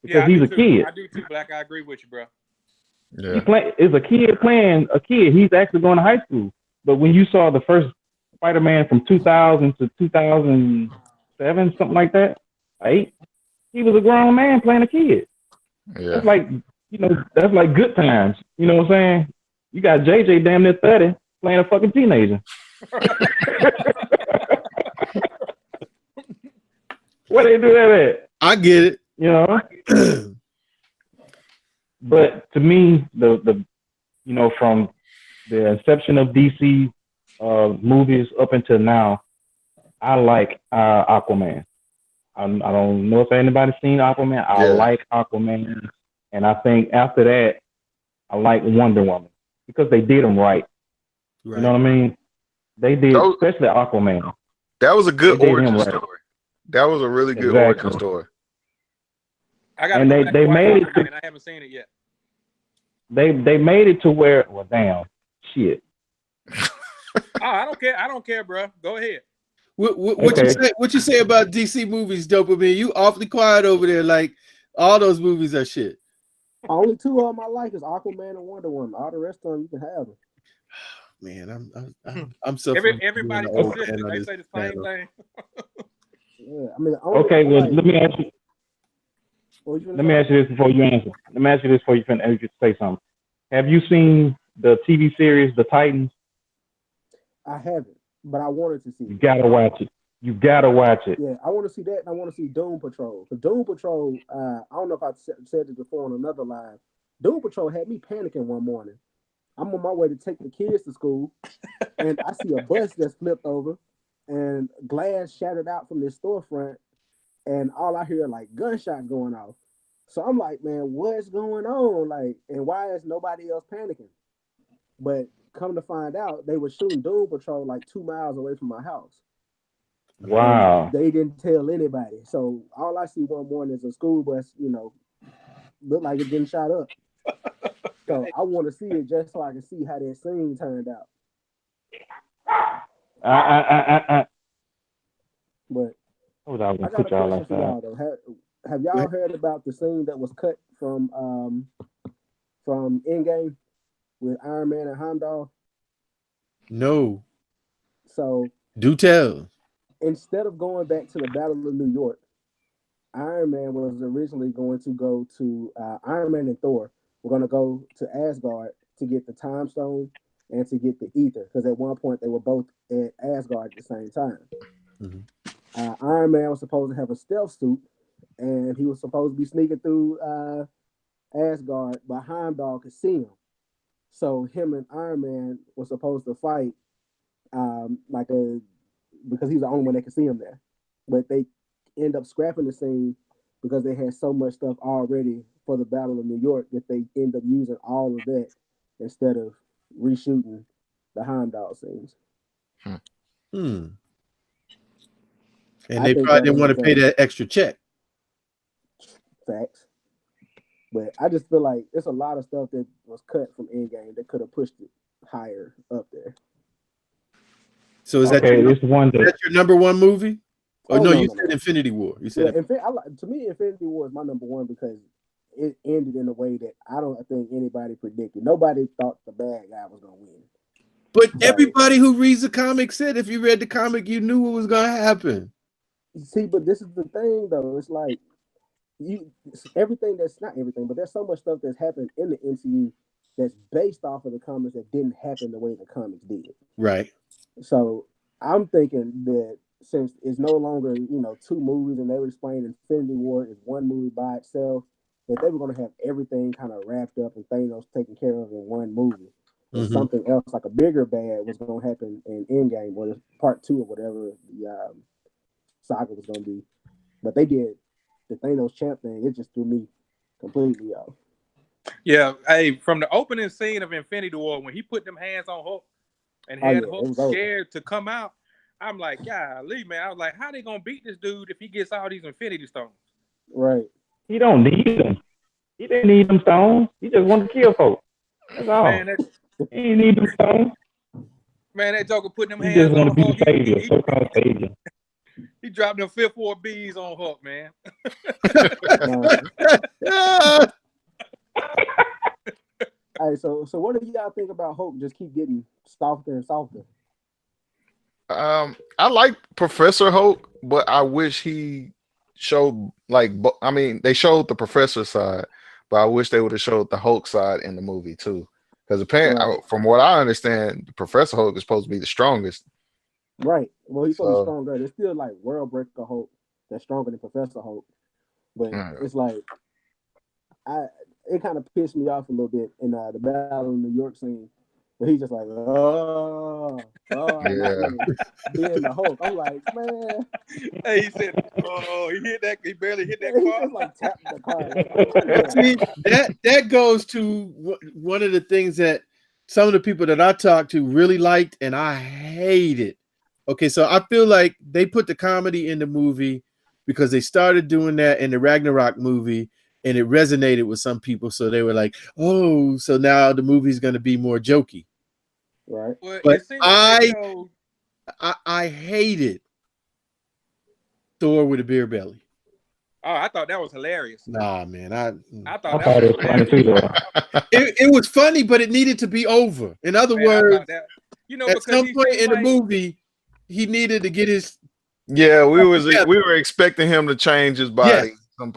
because he's a kid. I do too, Black. I agree with you, bro. Yeah. Is a kid playing a kid. He's actually going to high school. But when you saw the first Spider-Man from 2000 to 2007, something like that, 8, he was a grown man playing a kid. Yeah. That's like. That's like good times. You know what I'm saying? You got JJ damn near 30 playing a fucking teenager. Where they do that at? I get it. But to me, the from the inception of DC movies up until now, I like Aquaman. I don't know if anybody's seen Aquaman. I like Aquaman. And I think after that, I like Wonder Woman because they did them right. You know what I mean? They did, especially Aquaman. That was a good origin story. That was a really good origin story. And they made it. I haven't seen it yet. They made it to where. Well, damn, shit. I don't care, bro. Go ahead. What you say about DC movies, Dopamine? You awfully quiet over there. Like all those movies are shit. Only 2 of them I like is Aquaman and Wonder Woman. All the rest of them you can have them. Man, I'm suffering. Everybody consistent. They say the same thing. Yeah, I mean. Okay, well, let me ask you. Let me ask you this before you answer. Let me ask you this before you say something. Have you seen the TV series The Titans? I haven't, but I wanted to see it. You gotta watch it. You gotta watch it. Yeah, I want to see that, and I want to see Doom Patrol. The Doom Patrol, I don't know if I said it before on another live. Doom Patrol had me panicking one morning. I'm on my way to take the kids to school, and I see a bus that's flipped over, and glass shattered out from this storefront, and all I hear like gunshots going off. So I'm like, man, what's going on? Like, and why is nobody else panicking? But come to find out, they were shooting Doom Patrol like 2 miles away from my house. Wow. And they didn't tell anybody. So all I see one morning is a school bus, look like it's getting shot up. So I want to see it just so I can see how that scene turned out. But I was I got a question for y'all though. Have y'all heard about the scene that was cut from EndGame with Iron Man and HopDawg? No. So do tell. Instead of going back to the Battle of New York, Iron Man was originally going to go to Iron Man and Thor were going to go to Asgard to get the Time Stone and to get the Ether, because at one point they were both at Asgard at the same time. Mm-hmm. Iron Man was supposed to have a stealth suit, and he was supposed to be sneaking through Asgard, but HopDawg could see him. So him and Iron Man were supposed to fight because he's the only one that could see him there. But they end up scrapping the scene because they had so much stuff already for the Battle of New York that they end up using all of that instead of reshooting the HopDawg scenes. And they probably didn't want to pay that extra check. Facts. But I just feel like it's a lot of stuff that was cut from EndGame that could have pushed it higher up there. So is that your number one movie? No, you said Infinity War. You said to me, Infinity War is my number one because it ended in a way that I don't think anybody predicted. Nobody thought the bad guy was going to win. But everybody who reads the comic said if you read the comic, you knew what was going to happen. See, but this is the thing, though. It's like everything that's not everything, but there's so much stuff that's happened in the MCU that's based off of the comics that didn't happen the way the comics did. Right. So I'm thinking that since it's no longer, two movies and they were explaining Infinity War is one movie by itself, that they were going to have everything kind of wrapped up and Thanos taken care of in one movie. And something else, like a bigger bad, was going to happen in EndGame or part 2 or whatever the saga was going to be. But they did the Thanos champ thing. It just threw me completely off. Yeah, hey, from the opening scene of Infinity War, when he put them hands on Hulk and had Hulk scared to come out, I'm like, golly, man. I was like, how they gonna beat this dude if he gets all these Infinity Stones? Right. He don't need them. He didn't need them stones. He just wanted to kill folks. That's all. Man, he didn't need them stones. Man, that Joker putting them hands on Hulk. He just want to be the savior. Savior. He dropped them 5th War Bs on Hulk, man. All right, so what do y'all think about Hulk just keep getting softer and softer? I like Professor Hulk, but I wish he showed they showed the Professor side, but I wish they would have showed the Hulk side in the movie too. Because apparently, from what I understand, the Professor Hulk is supposed to be the strongest. Right. Well, he's supposed to be stronger. There's still like World Breaker Hulk that's stronger than Professor Hulk, but it's like it kind of pissed me off a little bit in the Battle of New York scene. But he's just like, being the Hulk. I'm like, man. Hey, he said, he barely hit that car. He just like tapped the car. See, that goes to one of the things that some of the people that I talked to really liked, and I hate it. Okay, so I feel like they put the comedy in the movie because they started doing that in the Ragnarok movie, and it resonated with some people. So they were like, oh, so now the movie's going to be more jokey. Right. But I hated Thor with a beer belly. Oh, I thought that was hilarious. Nah, man. I thought that was funny too, though. It was funny, but it needed to be over. In other words, at some point in the movie, he needed to get his. Yeah, we were expecting him to change his body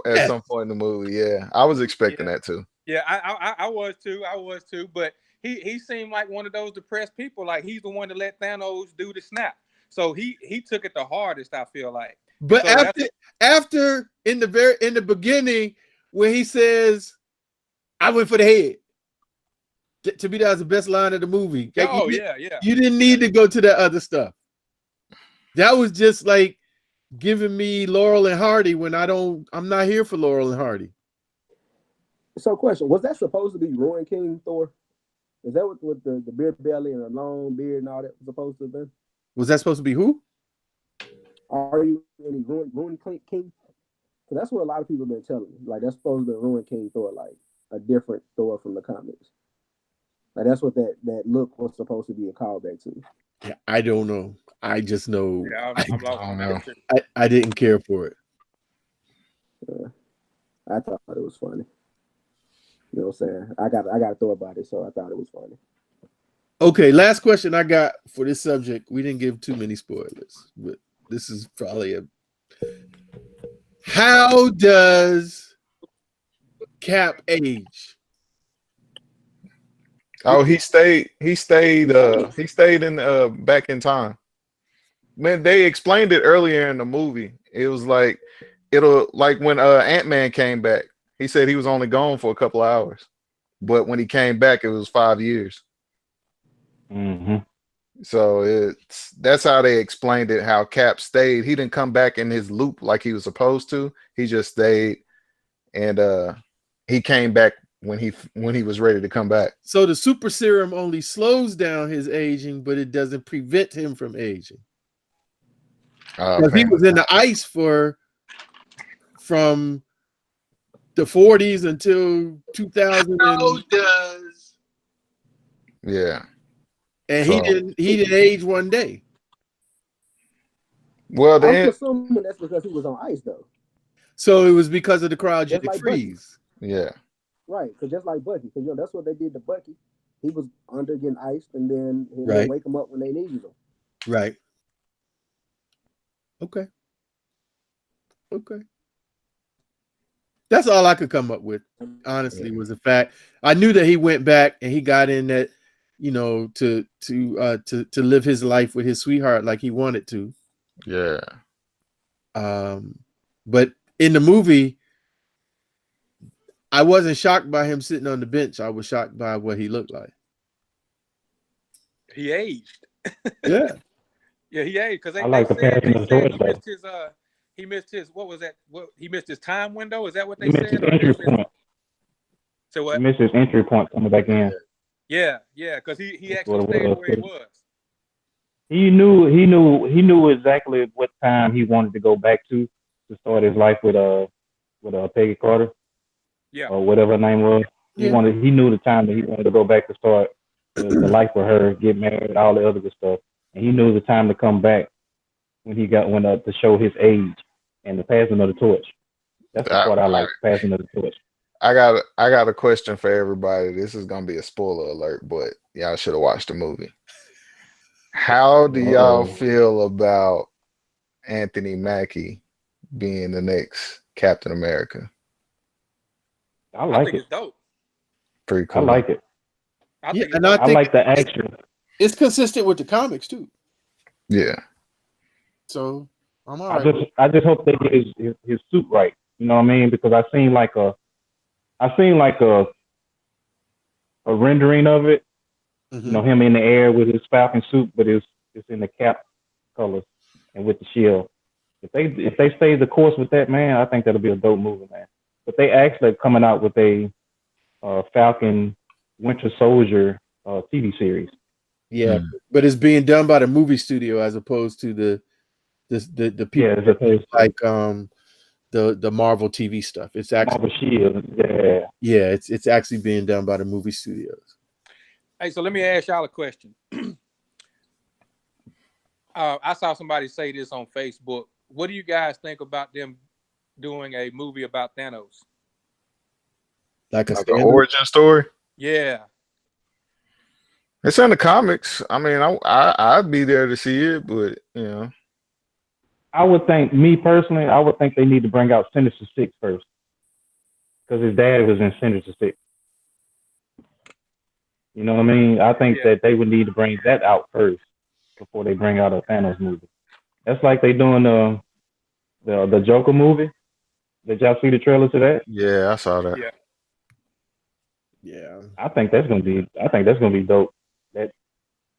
at some point in the movie. Yeah, I was expecting that too. Yeah, I was too. But he seemed like one of those depressed people. Like he's the one to let Thanos do the snap. So he took it the hardest, I feel like. But so after in the beginning when he says, "I went for the head," to me that was the best line of the movie. Oh you didn't need to go to that other stuff. That was just like giving me Laurel and Hardy when I'm not here for Laurel and Hardy. So, question: was that supposed to be Ruin King Thor? Is that what the beard belly and a long beard and all that was supposed to have been? Was that supposed to be who? Are you any Ruin King? So that's what a lot of people have been telling me. Like that's supposed to be Ruin King Thor, like a different Thor from the comics. Like that's what that look was supposed to be a callback to. Yeah, I don't know. I just know. Yeah, I'm lost on that too. I didn't care for it. I thought it was funny. You know what I'm saying? I got a Thor about it, so I thought it was funny. Okay, last question I got for this subject. We didn't give too many spoilers, but this is probably how does Cap age? Oh, he stayed in back in time. Man, they explained it earlier in the movie. It was like when Ant-Man came back. He said he was only gone for a couple of hours, but when he came back, it was 5 years. Mm-hmm. So that's how they explained it. How Cap stayed. He didn't come back in his loop like he was supposed to. He just stayed, and he came back when he was ready to come back. So the super serum only slows down his aging, but it doesn't prevent him from aging. He was in the ice from the 40s until 2000. Yeah. And he didn't age one day. Well, I'm assuming that's because he was on ice, though. So it was because of the cryogenic like freeze. Bucky. Yeah. Right, because just like Bucky, because that's what they did to Bucky. He was under getting iced, and then Right. wake him up when they needed him. Right. Okay. That's all I could come up with, honestly, was the fact I knew that he went back and he got in that, to live his life with his sweetheart like he wanted to. Yeah. But in the movie, I wasn't shocked by him sitting on the bench. I was shocked by what he looked like. He aged. Yeah. Yeah, he aged because I like the passing of the torch. He missed his what was that? He missed his time window. Is that what they He said? missed his entry point. So what? He missed his entry point coming back in. Yeah, because he actually stayed where he was. He knew exactly what time he wanted to go back to start his life with Peggy Carter. Yeah. Or whatever her name was. Yeah. He knew the time that he wanted to go back to start the life with her, get married, all the other good stuff. And he knew the time to come back when he went up to show his age and the passing of the torch. That's the part I like, passing of the torch. I got a question for everybody. This is gonna be a spoiler alert, but y'all should have watched the movie. How do y'all feel about Anthony Mackie being the next Captain America? I think it's dope. Pretty cool. I like it. I like the action. It's consistent with the comics too. Yeah. So I'm all right. I just hope they get his suit right. You know what I mean? Because I seen like a rendering of it. Mm-hmm. You know, him in the air with his Falcon suit, but it's in the cap colors and with the shield. If they stay the course with that, man, I think that'll be a dope movie, man. But they actually are coming out with a Falcon Winter Soldier TV series. Yeah, but it's being done by the movie studio as opposed to the people like the Marvel TV stuff. It's actually Marvel Shield. Yeah, it's actually being done by the movie studios. Hey, so let me ask y'all a question. I saw somebody say this on Facebook. What do you guys think about them doing a movie about Thanos? Like an origin story? Yeah. It's in the comics. I mean, I'd be there to see it, but I would think, me personally, they need to bring out Sinister Six first, because his dad was in Sinister Six. You know what I mean? I think that they would need to bring that out first before they bring out a Thanos movie. That's like they doing the Joker movie. Did y'all see the trailer to that? Yeah, I saw that. Yeah. I think that's gonna be dope. That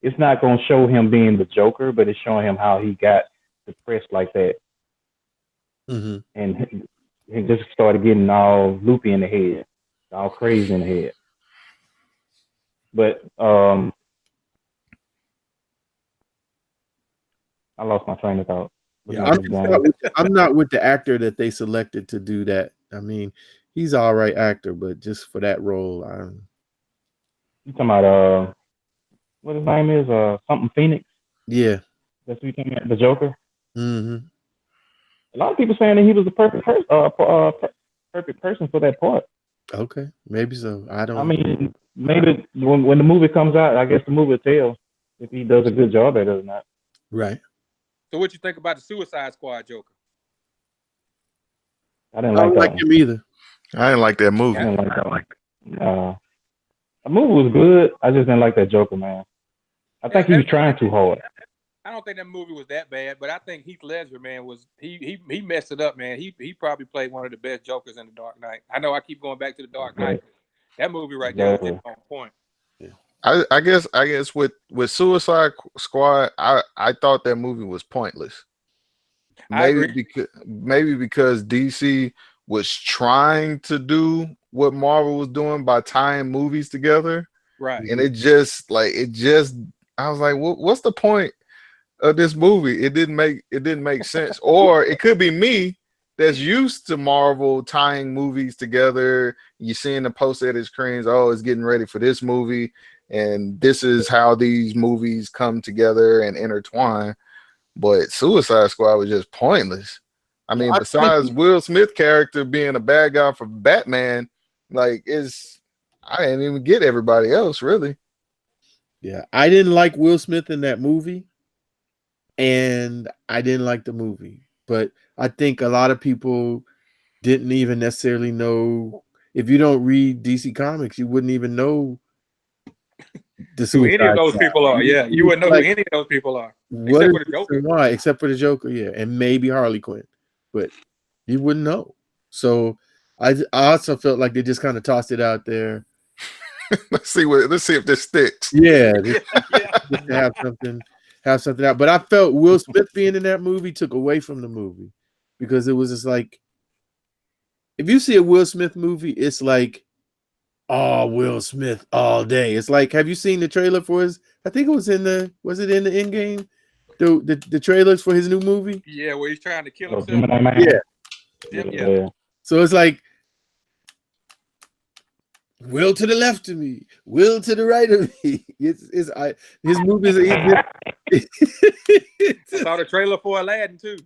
it's not gonna show him being the Joker, but it's showing him how he got depressed like that, Mm-hmm. and he just started getting all loopy in the head, all crazy in the head. But I lost my train of thought. Yeah, I'm not with the actor that they selected to do that. I mean, he's an all right actor, but just for that role, You talking about what his name is? Something Phoenix. Yeah, That's what you talking about, the Joker. Mm-hmm. A lot of people saying that he was the perfect person for that part. Okay, maybe so. I mean, maybe when the movie comes out, I guess the movie will tell if he does a good job at it or not. Right. So what you think about the Suicide Squad Joker? I didn't like him either. I didn't like that movie. I didn't like that. The movie was good. I just didn't like that Joker, man. I think he was trying too hard. I don't think that movie was that bad, but I think Heath Ledger, man, he messed it up, man. He probably played one of the best Jokers in The Dark Knight. I know I keep going back to The Dark Knight. That movie right there was just on point. Yeah. I guess with Suicide Squad, I thought that movie was pointless. Maybe because DC was trying to do what Marvel was doing by tying movies together. Right. And I was like, what's the point of this movie? It didn't make sense. Or it could be me that's used to Marvel tying movies together. You're seeing the post-edit screens, oh, it's getting ready for this movie, and this is how these movies come together and intertwine. But Suicide Squad was just pointless. I mean, besides Will Smith character being a bad guy for Batman, I didn't even get everybody else, really. Yeah, I didn't like Will Smith in that movie, and I didn't like the movie. But I think a lot of people didn't even necessarily know. If you don't read DC Comics, you wouldn't even know who any of those people are. Yeah, you wouldn't know who any of those people are. Except for the Joker. Why? Except for the Joker, yeah, and maybe Harley Quinn, but you wouldn't know. So I also felt like they just kind of tossed it out there. Let's see if this sticks. Yeah, just to have something out. But I felt Will Smith being in that movie took away from the movie, because it was just like, if you see a Will Smith movie, it's like, oh, Will Smith all day. It's like, have you seen the trailer for his? I think it was in the EndGame, the trailers for his new movie. Yeah, where he's trying to kill himself. Yeah. So it's like, Will to the left of me, Will to the right of me. His movies are easy. I saw the trailer for Aladdin too.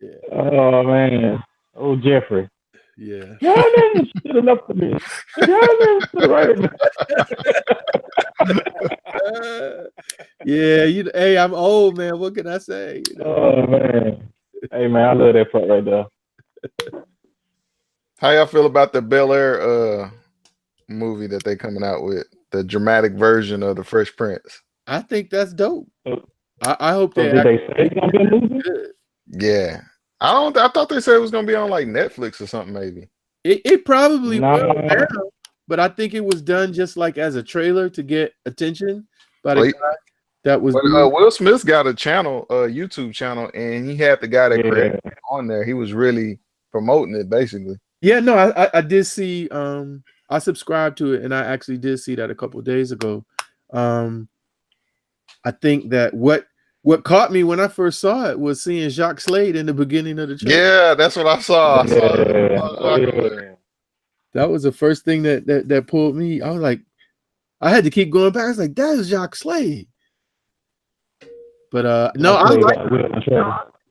Yeah. Oh man. Oh, Jeffrey. Yeah. Y'all never to the left of me. Y'all never to the right of me. Yeah, hey, I'm old, man. What can I say? Oh man. Hey man, I love that part right there. How y'all feel about the Bel Air movie that they coming out with, the dramatic version of the Fresh Prince? I think that's dope. I hope did they say it's gonna be a movie? Yeah. I thought they said it was gonna be on like Netflix or something, maybe. It probably will now, but I think it was done just like as a trailer to get attention by the guy that was. Will Smith's got a channel, a YouTube channel, and he had the guy that created it on there. He was really promoting it, basically. Yeah, no, I did see. I subscribed to it, and I actually did see that a couple of days ago. I think that what caught me when I first saw it was seeing Jacques Slade in the beginning of the trailer. Yeah, that's what I saw. That was the first thing that pulled me. I was like, I had to keep going back. I was like, that is Jacques Slade. But no, I like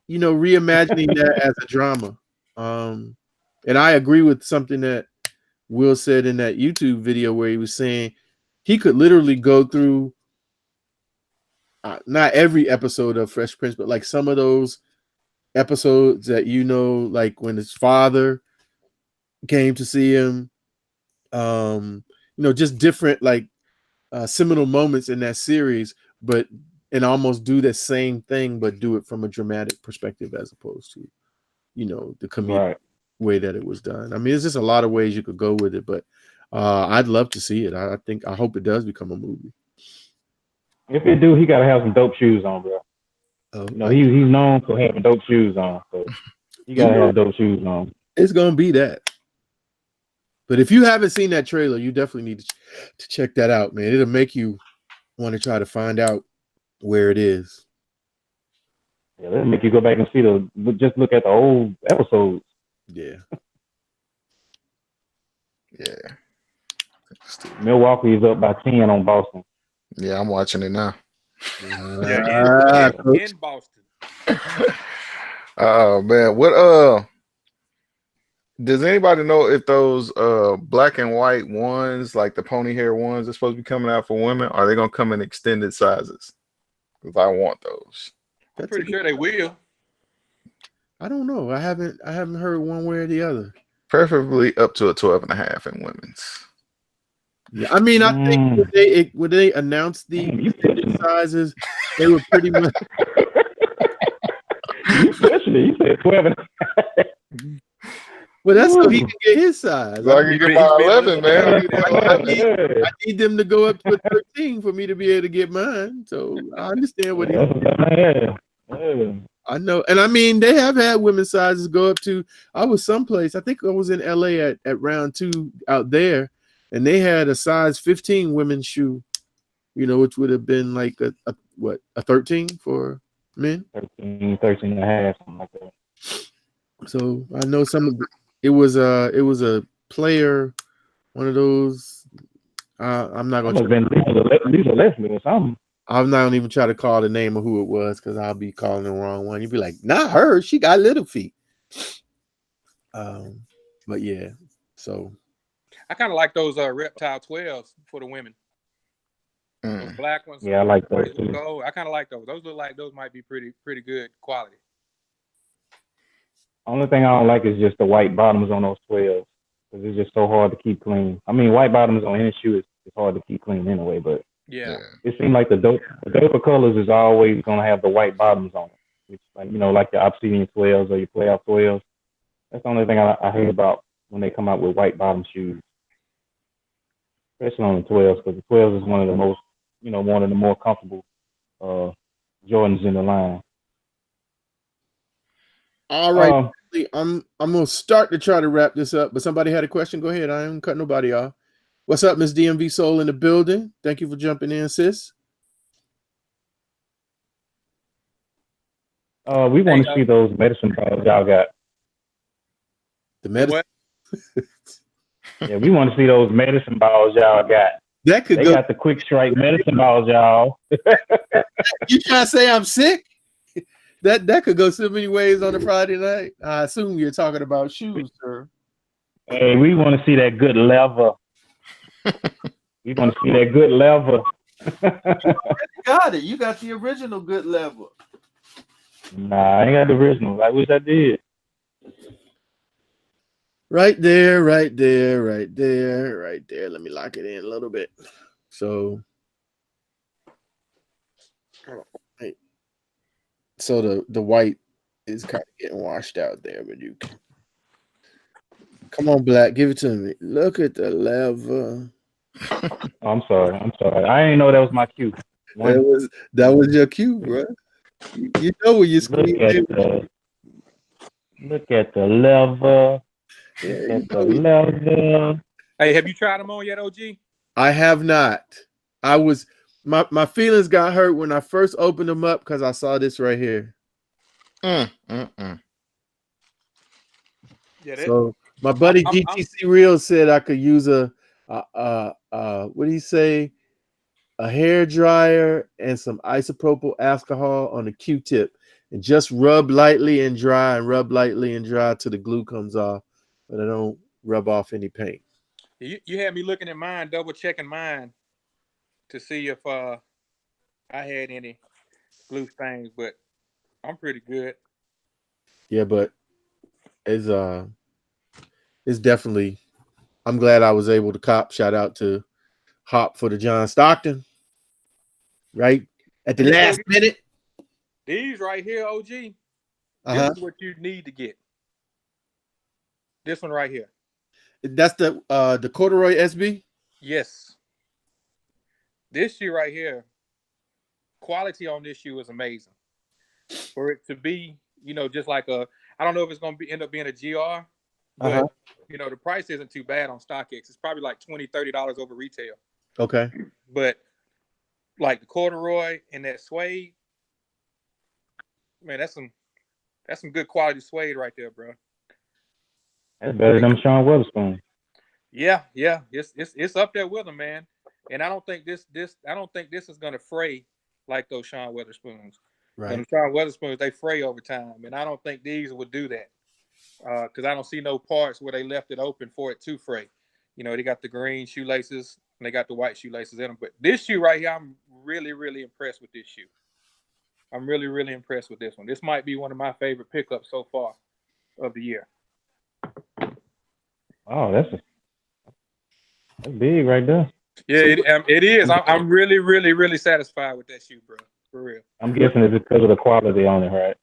reimagining that as a drama. And I agree with something that Will said in that YouTube video where he was saying he could literally go through not every episode of Fresh Prince, but like some of those episodes that, like when his father came to see him, just different like seminal moments in that series, and almost do the same thing, but do it from a dramatic perspective as opposed to, the comedic way that it was done. I mean, it's just a lot of ways you could go with it, but I'd love to see it. I hope it does become a movie. If it do, he gotta have some dope shoes on, bro. Oh, You know, he's known for having dope shoes on, so you gotta have dope shoes on. It's gonna be that. But if you haven't seen that trailer, you definitely need to check that out, man. It'll make you want to try to find out where it is. Yeah, that'll make you go back and see just look at the old episodes. Yeah. Yeah. Milwaukee is up by 10 on Boston. Yeah, I'm watching it now. In Boston. Oh man, what does anybody know if those black and white ones, like the pony hair ones, are supposed to be coming out for women? Are they gonna come in extended sizes? Because I want those. I'm pretty sure they will. I don't know. I haven't heard one way or the other. Preferably up to a 12.5 in women's. Yeah, I mean, I think when they announced the extended sizes, they were pretty much. Especially, you said 12. Well, that's so he can get his size. I can get my 11, man. I need them to go up to a 13 for me to be able to get mine. So I understand what he's saying. I know. And I mean, they have had women's sizes go up to, I was someplace, I think I was in LA at round 2 out there, and they had a size 15 women's shoe, you know, which would have been like a 13 for men? 13 and a half, something like that. So I know it was a player, one of those. I'm not gonna. These are Leslie or something. I'm not gonna even try to call the name of who it was because I'll be calling the wrong one. You'd be like, not her. She got little feet. But yeah. So I kind of like those reptile 12s for the women. Those black ones. Yeah, I like those too. I kind of like those. Those look like those might be pretty good quality. Only thing I don't like is just the white bottoms on those 12s because it's just so hard to keep clean. I mean, white bottoms on any shoe is hard to keep clean anyway, but yeah, it seems like the doper colors is always going to have the white bottoms on it, which, like, you know, like your Obsidian 12s or your playoff 12s. That's the only thing I hate about when they come out with white bottom shoes, especially on the 12s, because the 12s is one of the most, you know, one of the more comfortable Jordans in the line. All right, I'm gonna start to try to wrap this up, but somebody had a question. Go ahead. I ain't cut nobody off. What's up, Miss DMV Soul in the building? Thank you for jumping in, sis. We want to see those medicine balls y'all got. The medicine. Yeah, we want to see those medicine balls y'all got. They got the quick strike medicine balls, y'all. You trying to say I'm sick? That could go so many ways on a Friday night. I assume you're talking about shoes, sir. Hey, we want to see that good leather. We want to see that good leather. Got it. You got the original good leather. Nah, I ain't got the original. I wish I did. Right there. Let me lock it in a little bit. So, the white is kind of getting washed out there, but you can. Come on, Black, give it to me. Look at the leather. Oh, I'm sorry. I didn't know that was my cue. That was your cue, bro. You know when you squeeze Look at the leather. Yeah, look at the leather. Hey, have you tried them on yet, OG? I have not. My feelings got hurt when I first opened them up because I saw this right here. Yeah, so my buddy GTC Real said I could use what do you say? A hair dryer and some isopropyl alcohol on a Q-tip and just rub lightly and dry till the glue comes off, but I don't rub off any paint. You had me looking at mine, double checking mine to see if I had any glue stains, but I'm pretty good. Yeah, but it's definitely. I'm glad I was able to cop. Shout out to Hop for the John Stockton. Right at the last minute. These right here, OG. This is what you need to get. This one right here. That's the corduroy SB. Yes. This shoe right here, quality on this shoe is amazing. for it to be, just like I don't know if it's going to end up being a GR, but the price isn't too bad on StockX. It's probably like $20-$30 over retail. Okay. But like the corduroy and that suede, man, that's some good quality suede right there, bro. That's better than Sean Witherspoon. Yeah, it's up there with them, man. And I don't think this is gonna fray like those Sean Witherspoons. Right. And Sean Witherspoons, they fray over time, and I don't think these would do that. Because I don't see no parts where they left it open for it to fray. They got the green shoelaces and they got the white shoelaces in them. But this shoe right here, I'm really, really impressed with this shoe. I'm really, really impressed with this one. This might be one of my favorite pickups so far of the year. Oh, that's big right there. Yeah, it is. I'm really, really, really satisfied with that shoe, bro. For real. I'm guessing it's because of the quality on it, right?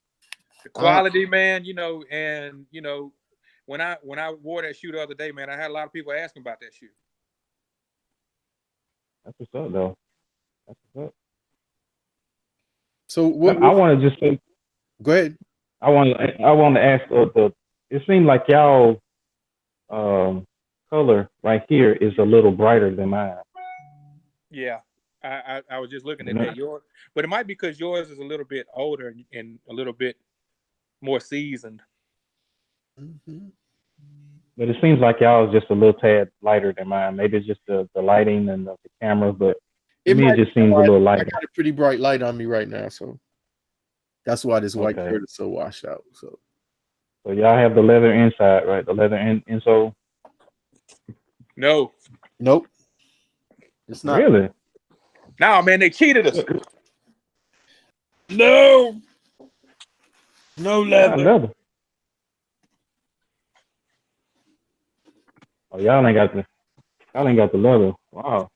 The quality, man, and when I wore that shoe the other day, man, I had a lot of people asking about that shoe. That's what's up, though. That's what's up. So what? I want to just say. Go ahead. I want to ask it seems like y'all color right here is a little brighter than mine. Yeah, I was just looking at that. But it might be because yours is a little bit older and a little bit more seasoned. Mm-hmm. But it seems like y'all is just a little tad lighter than mine. Maybe it's just the lighting and the camera, but to me it just seems a little lighter. I got a pretty bright light on me right now, so that's why this white shirt is so washed out. So y'all have the leather inside, right? The leather insole? No. Nope. It's not. Really? No, man, they cheated us. No leather. Leather. Oh, y'all ain't got the leather. Wow.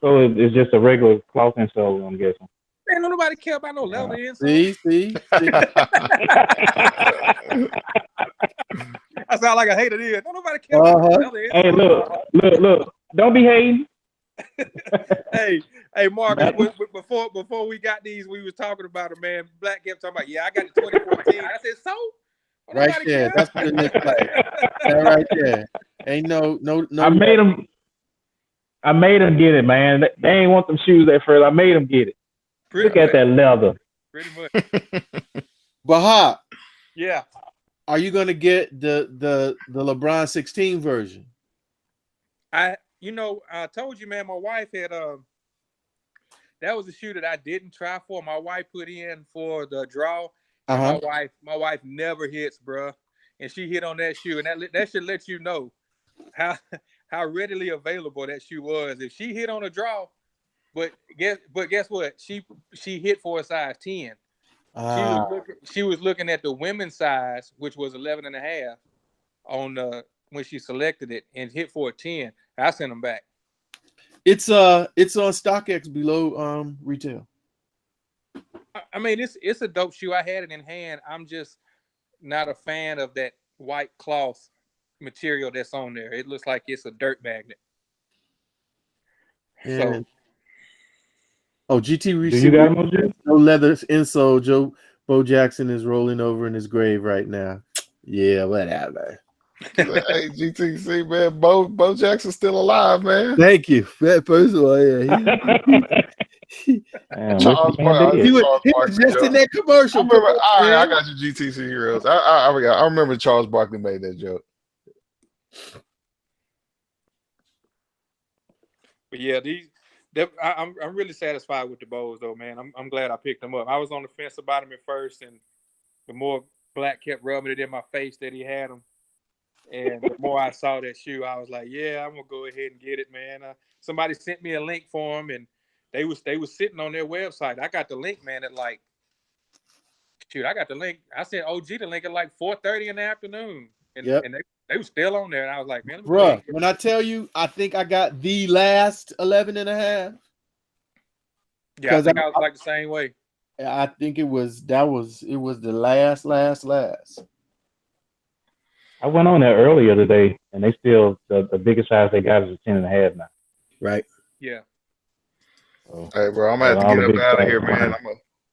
So it's just a regular cloth insole, I'm guessing. Man, don't nobody care about no leather insole. See. I sound like a hater there. Don't nobody care about leather insole. Hey, look. Don't be hating. Hey, Mark. Before we got these, we was talking about it, man. Black kept talking about, yeah, I got the 2014. I said, so. Right there. That's what it looks like. That right there. Ain't no. I made them get it, man. They ain't want them shoes at first. I made them get it. Look at that leather. Pretty much. Baha. Yeah. Are you gonna get the LeBron 16 version? I told you, man, my wife had that was a shoe that I didn't try for. My wife put in for the draw. My wife never hits, bro. And she hit on that shoe, and that should let you know how readily available that shoe was. If she hit on a draw, but guess what? She hit for a size 10. She was looking at the women's size, which was 11.5 on when she selected it, and hit for a 10. I sent them back. It's on StockX below retail. I mean, it's a dope shoe. I had it in hand. I'm just not a fan of that white cloth material that's on there. It looks like it's a dirt magnet. And, GT receipt. Do you got no leather insole. Bo Jackson is rolling over in his grave right now. Yeah, whatever. Hey, GTC, man, Bo Jackson's still alive, man. Thank you. First of all, yeah. He was just in that commercial. I got you, GTC Heroes. I remember Charles Barkley made that joke. But yeah, I'm really satisfied with the Bows, though, man. I'm glad I picked them up. I was on the fence about them at first, and the more Black kept rubbing it in my face that he had them, and the more I saw that shoe, I was like, yeah, I'm gonna go ahead and get it, man. Somebody sent me a link for them, and they was sitting on their website. I got the link, man, at like, I got the link. I sent OG the link at like 4:30 in the afternoon, and they were still on there, and I was like, man, bruh, when I tell you, I think I got the last 11.5. Yeah, I think I was like the same way. I think it was the last. I went on there earlier today, and they still the biggest size they got is a 10.5 now. Right. Yeah. Hey, bro, I'm gonna have to get up out of here, man.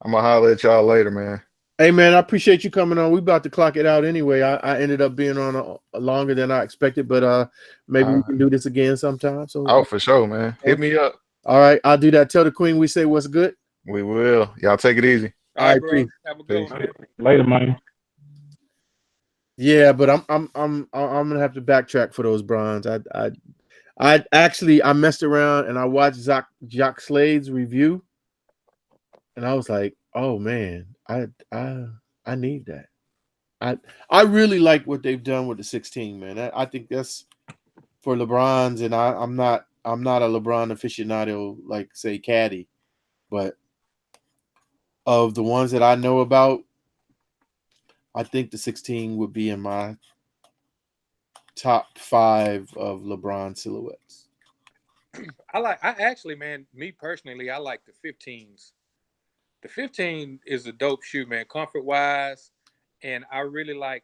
I'm gonna holler at y'all later, man. Hey man, I appreciate you coming on. We about to clock it out anyway. I ended up being on a longer than I expected, but maybe we can do this again sometime. So Oh, for sure, man. Hit me up. all right, I'll do that. Tell the queen we say what's good. We will. Y'all take it easy. All right, right, bro. peace. Have a good Peace. one, man. Later, man. Yeah, but I'm gonna have to backtrack for those bronze. I actually I messed around and I watched Jacques Slade's review, and I was like, oh man, I need that. I really like what they've done with the 16, man. I think that's for LeBron's, and I'm not a LeBron aficionado like say Caddy, but of the ones that I know about, I think the 16 would be in my top 5 of LeBron silhouettes. I actually, man, me personally, I like the 15s. The 15 is a dope shoe, man, comfort wise, and I really like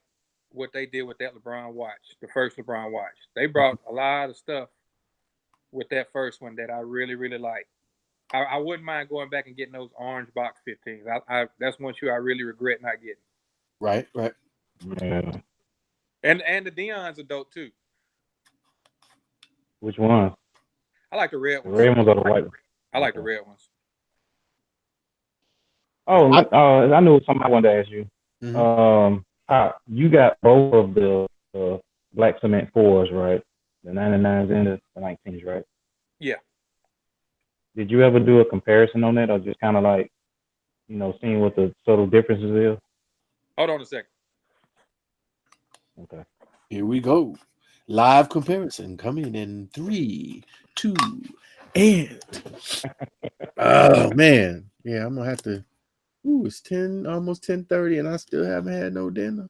what they did with that LeBron watch, the first LeBron watch. They brought a lot of stuff with that first one that I really, really like. I wouldn't mind going back and getting those orange box 15s. That's one shoe I really regret not getting. Right. Yeah. And the Dion's are dope too. Which one? I like the red The ones. red ones or the white ones? I like the red ones. Oh, I knew something I wanted to ask you. Mm-hmm. You got both of the black cement 4's, right? The 99s and the 19s, right? Yeah. Did you ever do a comparison on that, or just kind of like, seeing what the subtle differences is? Hold on a second. Okay. Here we go. Live comparison coming in 3, 2, and oh man. Yeah, I'm gonna have to. Ooh, it's almost 10:30, and I still haven't had no dinner.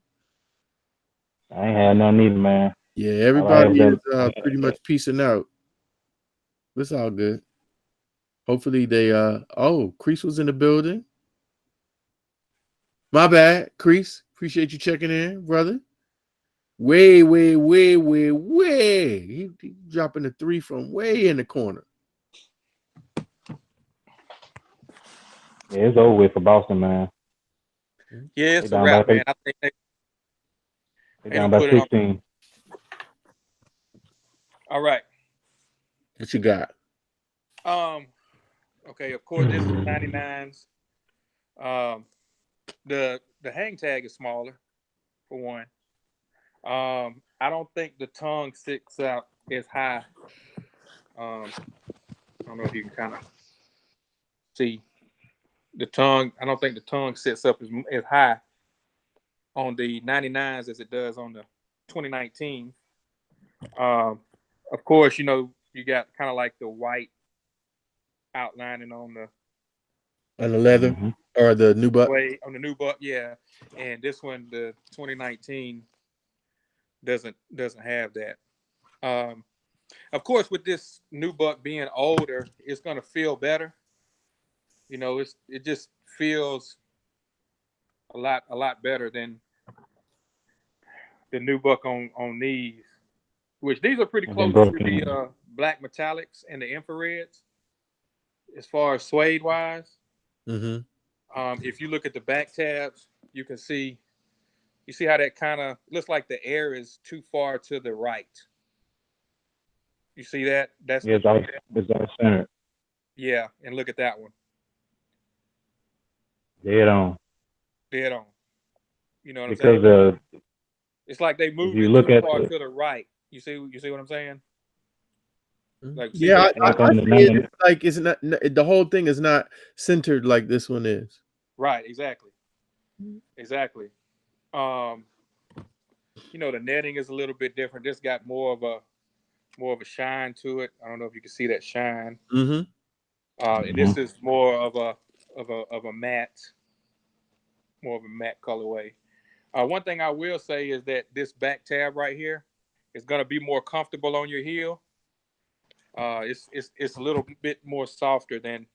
I ain't had none either, man. Yeah, everybody is pretty much peacing out. It's all good. Hopefully they Crease was in the building. My bad, Crease. Appreciate you checking in, brother. Way. He dropping the 3 from way in the corner. Yeah, it's over with for Boston, man. Yeah, it's a wrap, man. I think they down by 16. All right. What you got? Okay, of course this is 99s. The hang tag is smaller, for one. I don't think the tongue sticks out as high. I don't know if you can kind of see the tongue. I don't think the tongue sits up as high on the 99s as it does on the 2019. Of course, you got kind of like the white outlining on the leather or the new buck. On the new buck, yeah. And this one, the 2019, doesn't have that. Of course, with this new buck being older, it's gonna feel better. It just feels a lot better than the new buck on these, which these are pretty close to the black metallics and the infrareds as far as suede wise. If you look at the back tabs, you can see how that kind of looks like the air is too far to the right. You see that? That's it's all centered. Yeah, and look at that one. Dead on. You know what I'm saying? Because it's like they moved you it look too at far to the right. You see what I'm saying? Like, yeah, I see it. It's like it's not, the whole thing is not centered like this one is. Right, exactly. The netting is a little bit different. This got more of a shine to it. I don't know if you can see that shine. And this is more of a matte, colorway. One thing I will say is that this back tab right here is going to be more comfortable on your heel. It's a little bit more softer than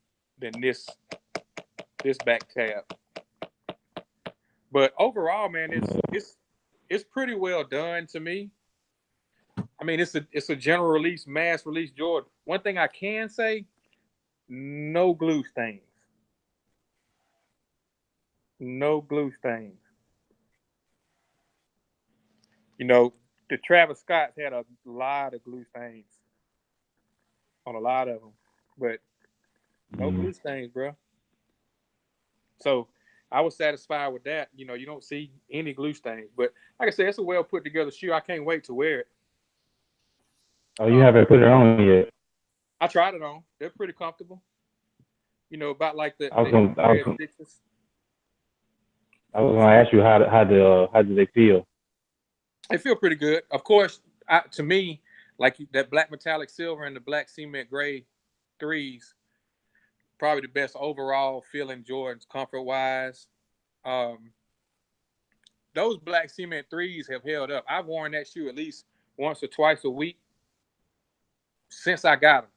this back tab. But overall, man, it's pretty well done to me. I mean, it's a general release, mass release Jordan. One thing I can say, no glue stains. No glue stains. You know, the Travis Scotts had a lot of glue stains on a lot of them, but no glue stains, bro. So I was satisfied with that. You know, you don't see any glue stains, but like I said, it's a well put together shoe. I can't wait to wear it. Oh, you haven't put it on yet? I tried it on. They're pretty comfortable. You know, about like the I was gonna ask you how did they feel? They feel pretty good. Of course, to me, like that black metallic silver and the black cement gray 3s, probably the best overall feeling Jordans comfort wise. Those black cement 3s have held up. I've worn that shoe at least once or twice a week since I got them.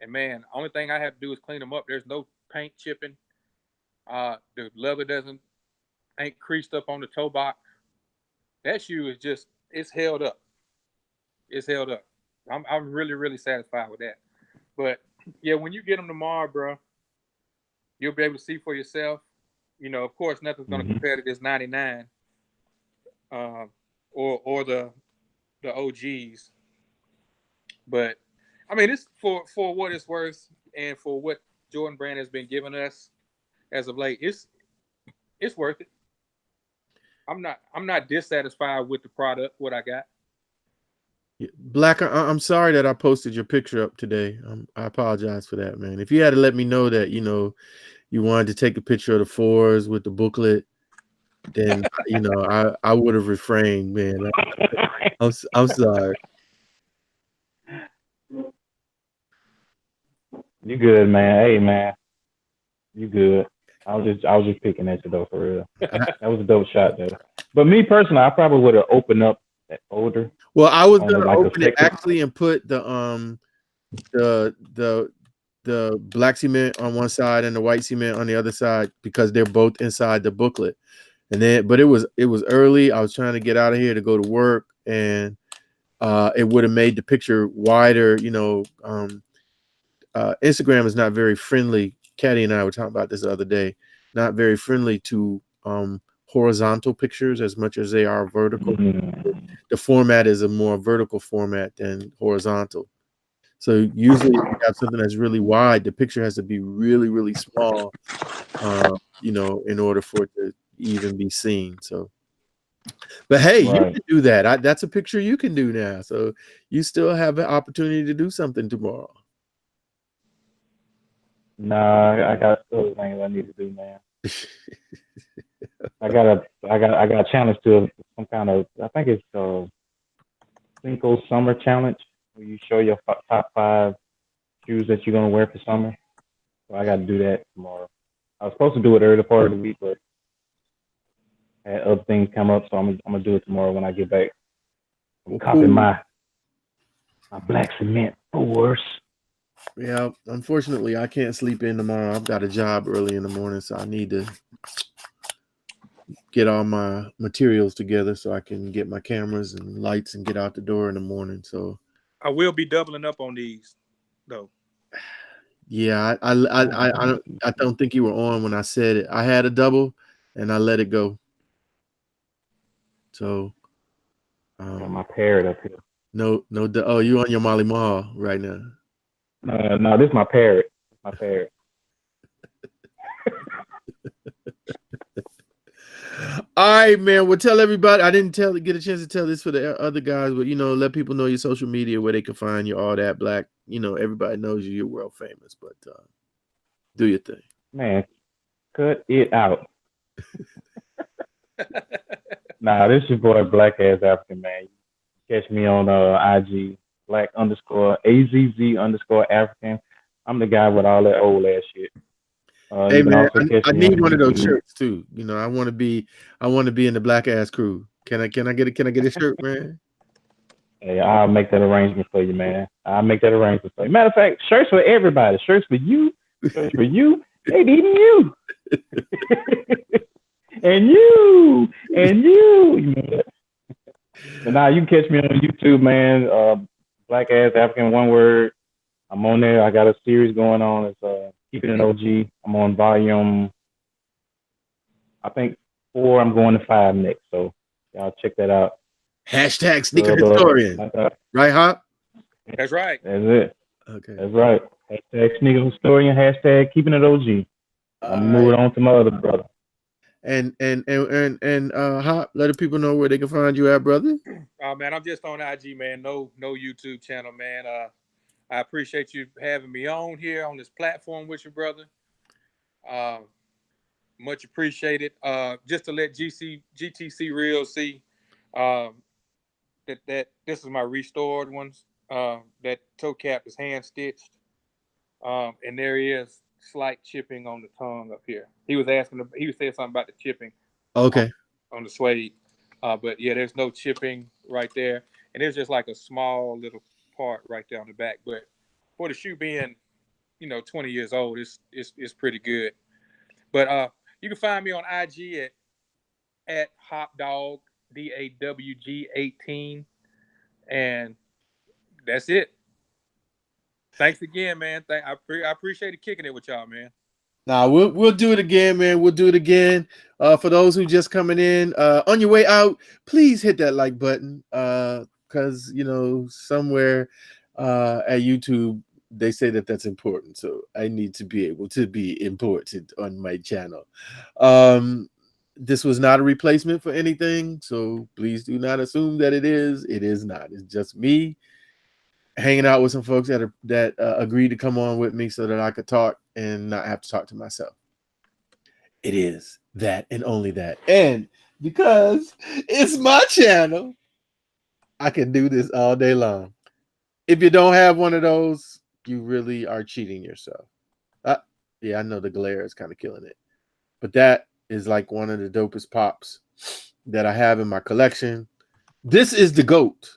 And man, only thing I have to do is clean them up. There's no paint chipping. The leather ain't creased up on the toe box. That shoe is just, it's held up. It's held up. I'm really, really satisfied with that. But yeah, when you get them tomorrow, bro, you'll be able to see for yourself. You know, of course, nothing's going to compare to this 99 or the OGs. But I mean, it's for what it's worth and for what Jordan Brand has been giving us as of late. It's worth it. I'm not dissatisfied with the product, what I got. Black, I'm sorry that I posted your picture up today. I apologize for that, man. If you had to let me know that, you know, you wanted to take a picture of the 4's with the booklet, then, you know, I would have refrained, man. I'm sorry. You good, man? Hey, man, you good? I was just picking at you though, for real. That was a dope shot though. But me personally, I probably would have opened up that older. Well, I was gonna open it actually and put the black cement on one side and the white cement on the other side because they're both inside the booklet. And then, but it was early. I was trying to get out of here to go to work, and it would have made the picture wider. You know, Instagram is not very friendly. Caddy and I were talking about this the other day. Not very friendly to horizontal pictures as much as they are vertical. The format is a more vertical format than horizontal. So usually if you have something that's really wide, the picture has to be really, really small, you know, in order for it to even be seen. So, but hey, you can do that. That's a picture you can do now. So you still have an opportunity to do something tomorrow. Nah, I got other things I need to do, man. I got a challenge to some kind of, I think it's Cinco Summer Challenge, where you show your top 5 shoes that you're gonna wear for summer. So I got to do that tomorrow. I was supposed to do it early part of the week, but I had other things come up, so I'm gonna do it tomorrow when I get back. I'm copying my black cement 4's. Yeah, unfortunately, I can't sleep in tomorrow. I've got a job early in the morning, so I need to get all my materials together so I can get my cameras and lights and get out the door in the morning. So I will be doubling up on these, though. Yeah, I don't think you were on when I said it. I had a double, and I let it go. So, got my parrot up here. No. Oh, you on your Molly Mall right now? No, this is my parrot. My parrot. All right, man. Well, tell everybody. I didn't get a chance to tell this for the other guys, but you know, let people know your social media where they can find you. All that black. You know, everybody knows you. You're world famous, but do your thing, man. Cut it out. Nah, this is your boy Black Azz African, man. Catch me on IG, Black_AZZ_African. I'm the guy with all that old ass shit. Hey man, I need one of those shirts too. You know, I want to be in the Black Ass crew. Can I get a shirt, man? Hey, I'll make that arrangement for you, man. Matter of fact, shirts for everybody. Shirts for you. Shirts for you. Maybe even you. and you. But now you can catch me on YouTube, man. Black Azz African, one word. I'm on there. I got a series going on. It's Keeping It OG. I'm on volume I think 4. I'm going to 5 next. So y'all check that out. Hashtag sneaker historian. Right, Hop? That's right. That's it. Okay. That's right. Hashtag sneaker historian. Hashtag keeping it OG. I'm moving on to my other brother. And Hop, let the people know where they can find you at, brother. Oh man, I'm just on IG, man. No YouTube channel, man. I appreciate you having me on here on this platform with you, brother. Much appreciated. Just to let GTC Real see that this is my restored ones. That toe cap is hand stitched, and there is slight chipping on the tongue up here. He was saying something about the chipping. Okay. On the suede, but yeah, there's no chipping right there, and there's just like a small little part right there on the back. But for the shoe being, 20 years old, it's pretty good. But you can find me on IG at HopDawg DAWG 18, and that's it. Thanks again, man. I appreciate kicking it with y'all, man. Now we'll do it again, man. We'll do it again. For those who just coming in, on your way out, please hit that like button. Because somewhere at YouTube they say that that's important, so I need to be able to be important on my channel. This was not a replacement for anything, so please do not assume that it is. It is not. It's just me hanging out with some folks that agreed to come on with me so that I could talk and not have to talk to myself. It is that and only that. And because it's my channel, I can do this all day long. If you don't have one of those, you really are cheating yourself. Yeah, I know the glare is kind of killing it. But that is like one of the dopest pops that I have in my collection. This is the GOAT.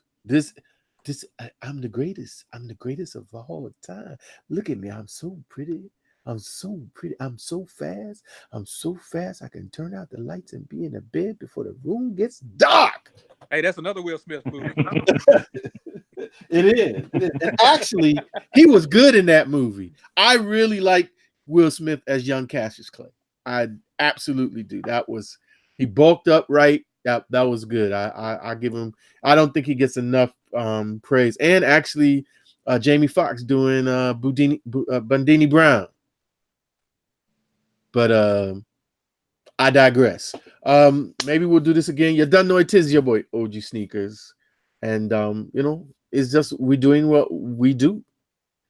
I'm the greatest. I'm the greatest of all time. Look at me. I'm so pretty. I'm so pretty. I'm so fast. I'm so fast. I can turn out the lights and be in the bed before the room gets dark. Hey, that's another Will Smith movie. It is. And actually, he was good in that movie. I really like Will Smith as young Cassius Clay. I absolutely do. He bulked up right. That was good. I give him. I don't think he gets enough praise. And actually, Jamie Foxx doing Bundini Brown. But I digress. Maybe we'll do this again. You done know it is your boy Ogsneekerz, and it's just we're doing what we do.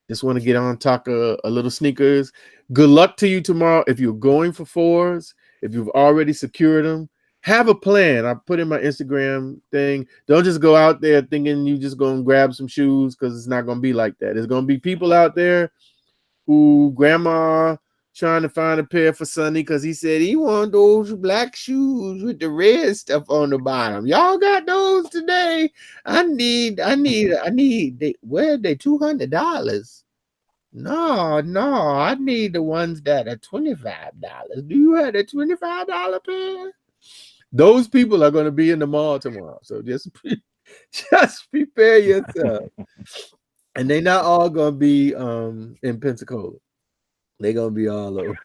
Just want to get on talk a little sneakers. Good luck to you tomorrow. If you're going for 4's, if you've already secured them, have a plan. I put in my Instagram thing. Don't just go out there thinking you just going to grab some shoes, because it's not going to be like that. There's going to be people out there who grandma trying to find a pair for Sonny because he said he wanted those black shoes with the red stuff on the bottom. Y'all got those today? I need. Where are they? $200. No, I need the ones that are $25. Do you have a $25 pair? Those people are going to be in the mall tomorrow, so just prepare yourself. And they're not all going to be in Pensacola. They're going to be all over.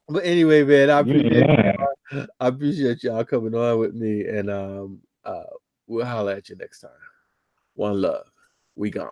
But anyway, man, I appreciate y'all coming on with me, and we'll holler at you next time. One love. We gone.